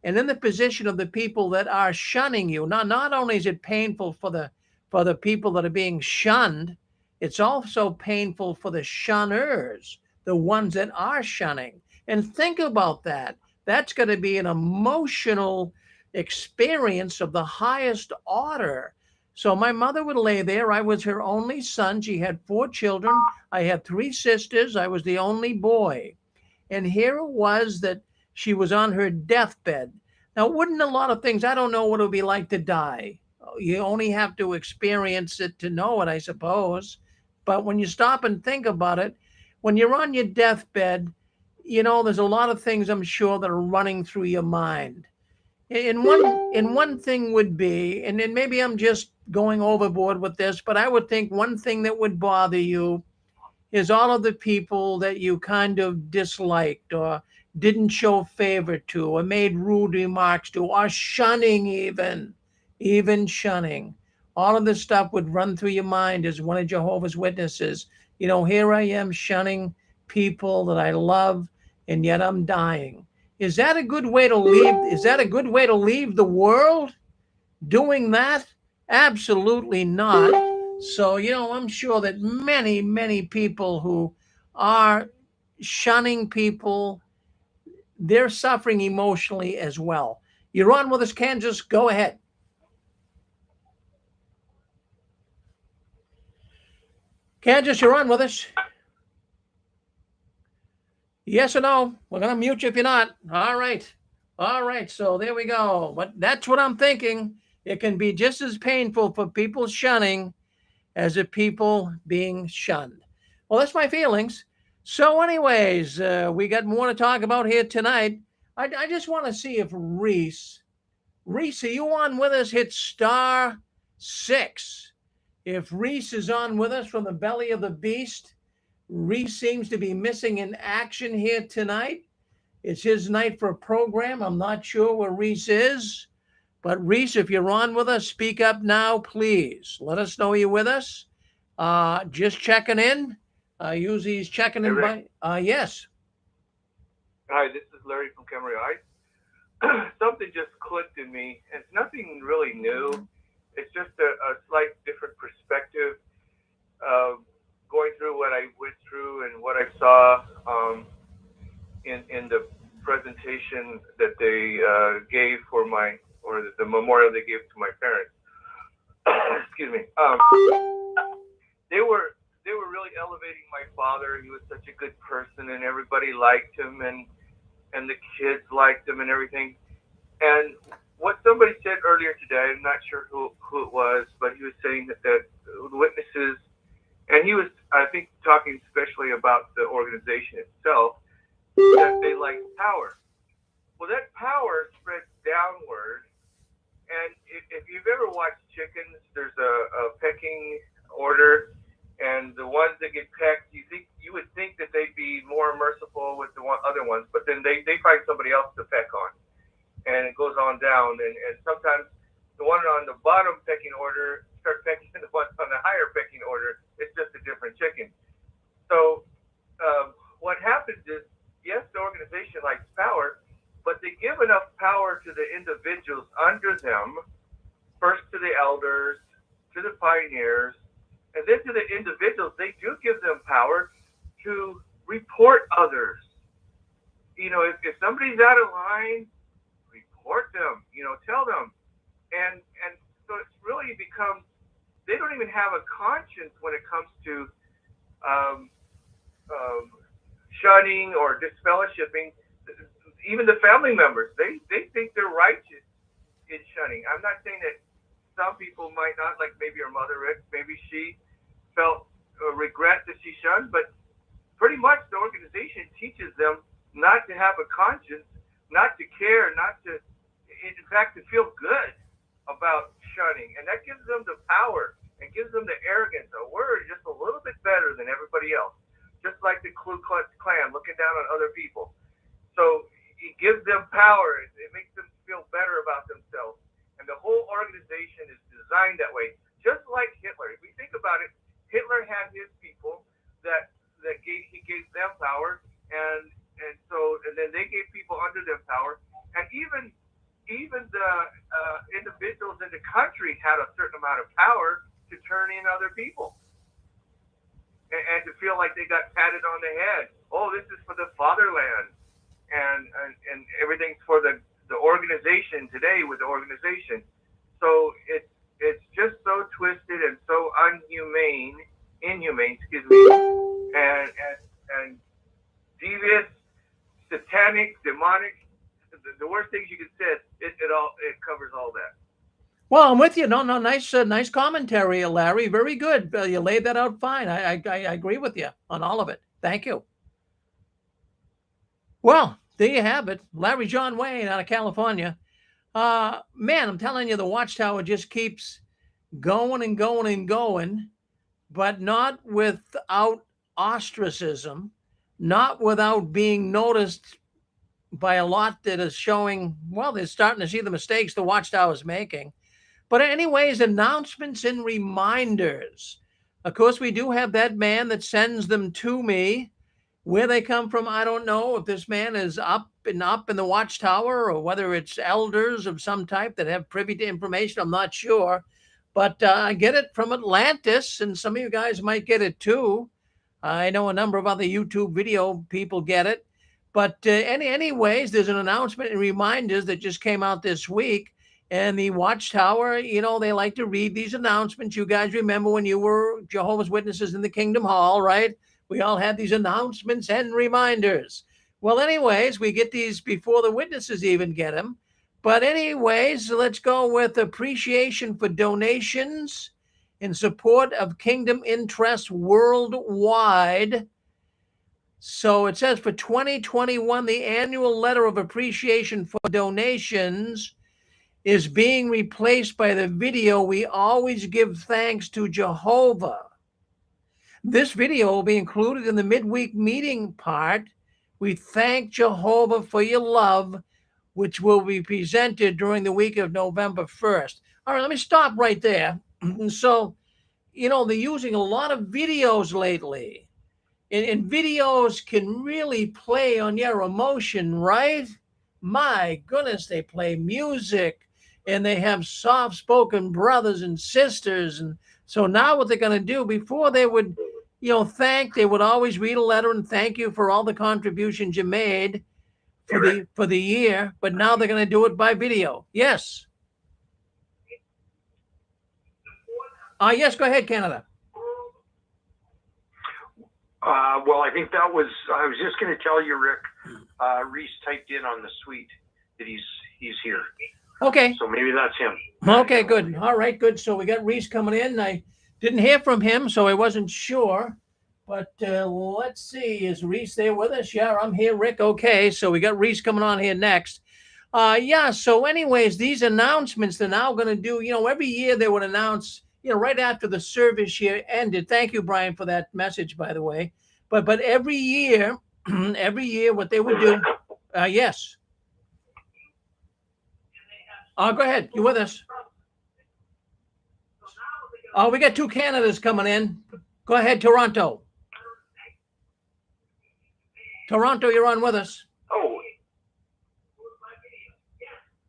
and in the position of the people that are shunning you. Now, not only is it painful for the people that are being shunned, it's also painful for the shunners, the ones that are shunning. And think about that. That's going to be an emotional experience of the highest order. So my mother would lay there. I was her only son. She had 4 children. I had 3 sisters. I was the only boy. And here it was that she was on her deathbed. Now, wouldn't a lot of things, I don't know what it would be like to die. You only have to experience it to know it, I suppose. But when you stop and think about it, when you're on your deathbed, there's a lot of things I'm sure that are running through your mind. And one thing would be, and then maybe I'm just going overboard with this, but I would think one thing that would bother you is all of the people that you kind of disliked or didn't show favor to or made rude remarks to or shunning even shunning. All of this stuff would run through your mind as one of Jehovah's Witnesses. You know, here I am shunning people that I love, and yet I'm dying. Is that a good way to leave? Is that a good way to leave the world? Doing that? Absolutely not. So, you know, I'm sure that many, many people who are shunning people, they're suffering emotionally as well. You're on with us, Kansas. Go ahead. Kansas, you're on with us. Yes or no? We're going to mute you if you're not. All right. All right. So there we go. But that's what I'm thinking. It can be just as painful for people shunning as the people being shunned. Well, that's my feelings. So anyways, we got more to talk about here tonight. I just want to see if Reese, are you on with us? Hit *6. If Reese is on with us from the belly of the beast, Reese seems to be missing in action here tonight. It's his night for a program. I'm not sure where Reese is. But Reese, if you're on with us, speak up now, please. Let us know you're with us. Just checking in. Usually he's checking in by. Yes. Hi, this is Larry from Cameron. Something just clicked in me. It's nothing really new. It's just a slight different perspective. Going through what I went through and what I saw in the presentation that they gave for the memorial they gave to my parents. Excuse me. They were really elevating my father. He was such a good person, and everybody liked him, and the kids liked him, and everything. And what somebody said earlier today, I'm not sure who it was, but he was saying that the witnesses, and he was, I think, talking especially about the organization itself, that they like power. Well, that power spreads downward. And if you've ever watched chickens, there's a pecking order, and the ones that get pecked, you would think that they'd be more merciful with the other ones, but then they find somebody else to peck on, and it goes on down. And sometimes the one on the bottom pecking order starts pecking the ones on the higher pecking order. It's just a different chicken. So what happens is, yes, the organization likes power, but they give enough power to the individuals under them, first to the elders, to the pioneers, and then to the individuals. They do give them power to report others. You know, if somebody's out of line, report them, tell them. And so it's really becomes, they don't even have a conscience when it comes to shunning or disfellowshipping. Even the family members, they think they're righteous in shunning. I'm not saying that some people might not, like maybe your mother, Rick, maybe she felt regret that she shunned, but pretty much the organization teaches them not to have a conscience, not to care, not to, in fact, to feel good about shunning. And that gives them the power and gives them the arrogance. Oh, we're just a little bit better than everybody else, just like the Ku Klux Klan looking down on other people. So it gives them power. It makes them feel better about themselves. And the whole organization is designed that way. Just like Hitler. If we think about it, Hitler had his people that he gave them power, and then they gave people under them power. And even the individuals in the country had a certain amount of power to turn in other people. And to feel like they got patted on the head. Oh, this is for the fatherland. And everything's for the organization today with the organization. So it's just so twisted and so inhumane, and devious, satanic, demonic. The worst things you could say, it covers all that. Well, I'm with you. No, nice commentary, Larry. Very good. You laid that out fine. I agree with you on all of it. Thank you. Well, there you have it. Larry John Wayne out of California. Man, I'm telling you, the Watchtower just keeps going and going and going, but not without ostracism, not without being noticed by a lot that is showing, well, they're starting to see the mistakes the Watchtower is making. But anyways, announcements and reminders. Of course, we do have that man that sends them to me. Where they come from, I don't know. If this man is up in the Watchtower, or whether it's elders of some type that have privy to information, I'm not sure. But I get it from Atlantis, and some of you guys might get it too. I know a number of other YouTube video people get it. But anyways, there's an announcement and reminders that just came out this week. And the Watchtower, you know, they like to read these announcements. You guys remember when you were Jehovah's Witnesses in the Kingdom Hall, right? We all had these announcements and reminders. Well, anyways, we get these before the witnesses even get them. But anyways, let's go with appreciation for donations in support of kingdom interests worldwide. So it says for 2021, the annual letter of appreciation for donations is being replaced by the video, "We Always Give Thanks to Jehovah." This video will be included in the midweek meeting part. "We thank Jehovah for your love," which will be presented during the week of November 1st. All right, let me stop right there. So, you know, they're using a lot of videos lately. And videos can really play on your emotion, right? My goodness, they play music and they have soft-spoken brothers and sisters. And so now what they're going to do, before they would, you know, they would always read a letter and thank you for all the contributions you made for the year, but now they're going to do it by video. Yes. Yes, go ahead, Canada. Well, I think I was just going to tell you, Rick, Reese typed in on the suite that he's here. Okay. So maybe that's him. Okay, good. All right, good. So we got Reese coming in. I didn't hear from him, so I wasn't sure. But let's see. Is Reese there with us? Yeah, I'm here, Rick. Okay, so we got Reese coming on here next. Yeah, so anyways, these announcements they're now going to do, you know, every year they would announce, you know, right after the service year ended. Thank you, Brian, for that message, by the way. But every year, what they would do, yes. Go ahead. You with us? We got two Canadas coming in. Go ahead, Toronto. Toronto, you're on with us. Oh.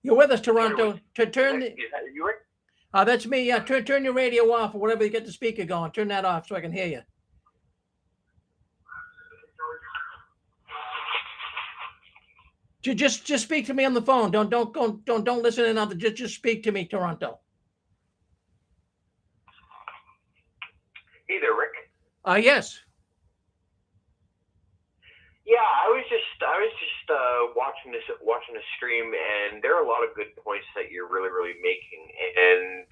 You're with us, Toronto. Turn. Is that you, Rick? That's me. Yeah, turn your radio off or whatever you get the speaker going. Turn that off so I can hear you. Just speak to me on the phone. Don't listen in on the. Just speak to me, Toronto. Hey there, Rick. Yes. Yeah, I was just watching the stream, and there are a lot of good points that you're really making, and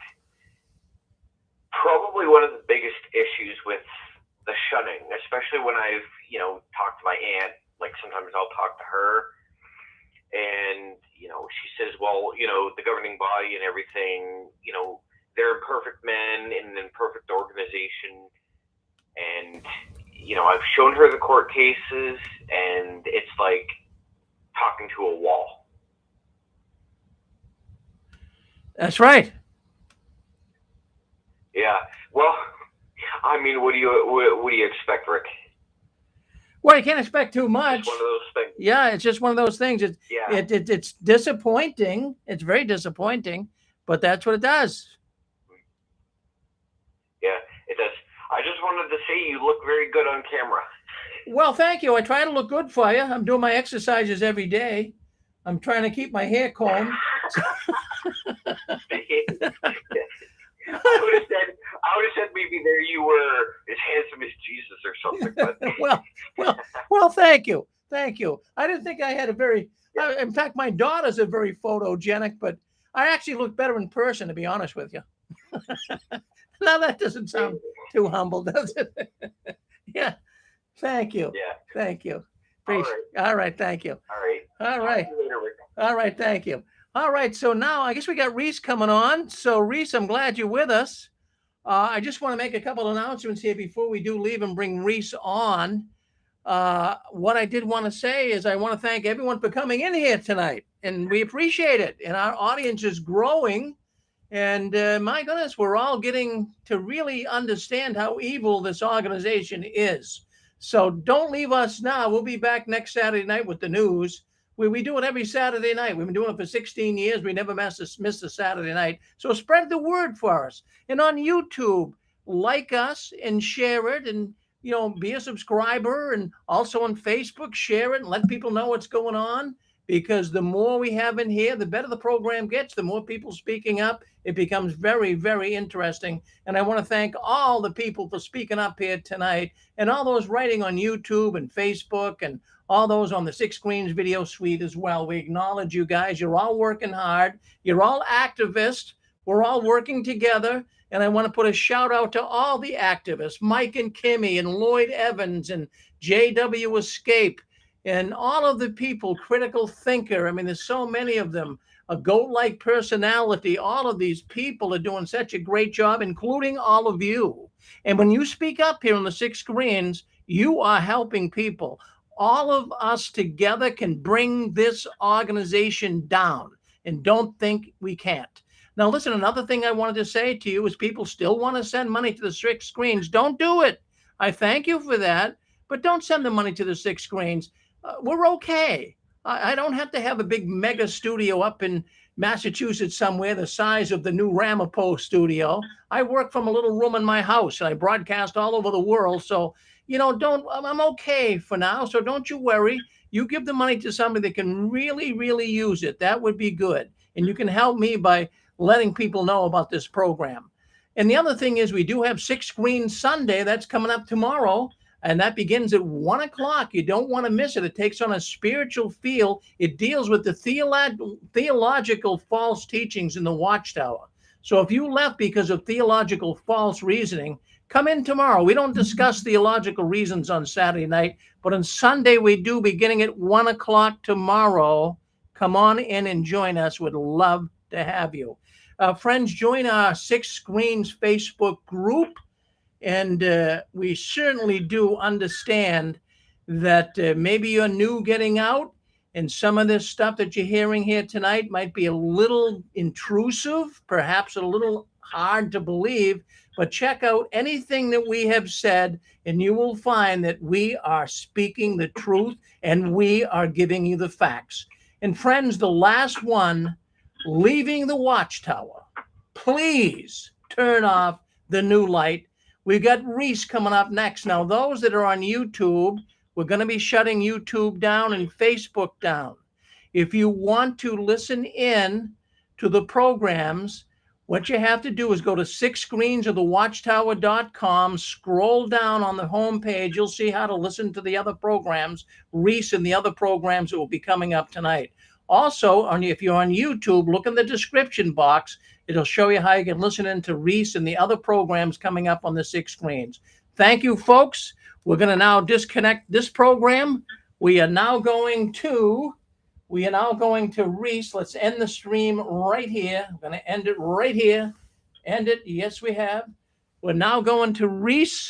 probably one of the biggest issues with the shunning, especially when I've talked to my aunt. Like sometimes I'll talk to her, and she says, well, the governing body and everything, they're imperfect men in an imperfect organization, and I've shown her the court cases, and it's like talking to a wall. That's right. Yeah. Well, I mean, what do you expect, Rick? Well, you can't expect too much. It's one of those things. Yeah, it's just one of those things. It's disappointing. It's very disappointing, but that's what it does. Yeah, it does. I just wanted to say you look very good on camera. Well, thank you. I try to look good for you. I'm doing my exercises every day. I'm trying to keep my hair combed. I would have said maybe there you were as handsome as Jesus or something. But well, thank you. Thank you. I didn't think I had a very, in fact, my daughters are very photogenic, but I actually look better in person, to be honest with you. Now that doesn't sound too humble, does it? Yeah. Thank you. Yeah. Thank you. All right. All right. Thank you. All right. All right. Talk to you later, Rick. All right. Thank you. All right, so now I guess we got Reese coming on. So Reese, I'm glad you're with us. I just want to make a couple announcements here before we do leave and bring Reese on. What I did want to say is I want to thank everyone for coming in here tonight, and we appreciate it. And our audience is growing, and my goodness, we're all getting to really understand how evil this organization is. So don't leave us now. We'll be back next Saturday night with the news. We do it every Saturday night. We've been doing it for 16 years. We never miss a Saturday night. So spread the word for us. And on YouTube, like us and share it, and be a subscriber. And also on Facebook, share it and let people know what's going on. Because the more we have in here, the better the program gets. The more people speaking up, it becomes very, very interesting. And I want to thank all the people for speaking up here tonight, and all those writing on YouTube and Facebook, and all those on the Six Screens video suite as well. We acknowledge you guys. You're all working hard. You're all activists. We're all working together. And I want to put a shout out to all the activists, Mike and Kimmy and Lloyd Evans and JW Escape, and all of the people, Critical Thinker. I mean, there's so many of them. A goat-like personality. All of these people are doing such a great job, including all of you. And when you speak up here on the Six Screens, you are helping people. All of us together can bring this organization down, and don't think we can't. Now, listen, another thing I wanted to say to you is people still want to send money to the Six Screens. Don't do it. I thank you for that, but don't send the money to the Six Screens. We're okay. I don't have to have a big mega studio up in Massachusetts somewhere the size of the new Ramapo studio. I work from a little room in my house, and I broadcast all over the world. So, I'm okay for now. So don't you worry. You give the money to somebody that can really, really use it. That would be good. And you can help me by letting people know about this program. And the other thing is we do have Six Screens Sunday. That's coming up tomorrow. And that begins at 1 o'clock. You don't want to miss it. It takes on a spiritual feel. It deals with the theological false teachings in the Watchtower. So if you left because of theological false reasoning, come in tomorrow. We don't discuss theological reasons on Saturday night, but on Sunday we do, beginning at 1 o'clock tomorrow. Come on in and join us. Would love to have you. Friends, join our Six Screens Facebook group. And we certainly do understand that maybe you're new getting out, and some of this stuff that you're hearing here tonight might be a little intrusive, perhaps a little hard to believe, but check out anything that we have said, and you will find that we are speaking the truth, and we are giving you the facts. And friends, the last one, leaving the Watchtower, please turn off the new light. We've got Reese coming up next. Now, those that are on YouTube, we're going to be shutting YouTube down and Facebook down. If you want to listen in to the programs, what you have to do is go to sixscreensofthewatchtower.com, scroll down on the homepage. You'll see how to listen to the other programs, Reese and the other programs that will be coming up tonight. Also, if you're on YouTube, look in the description box. It'll show you how you can listen in to Reese and the other programs coming up on the Six Screens. Thank you, folks. We're going to now disconnect this program. We are now going to Reese. Let's end the stream right here. I'm going to end it right here. End it. Yes, we have. We're now going to Reese.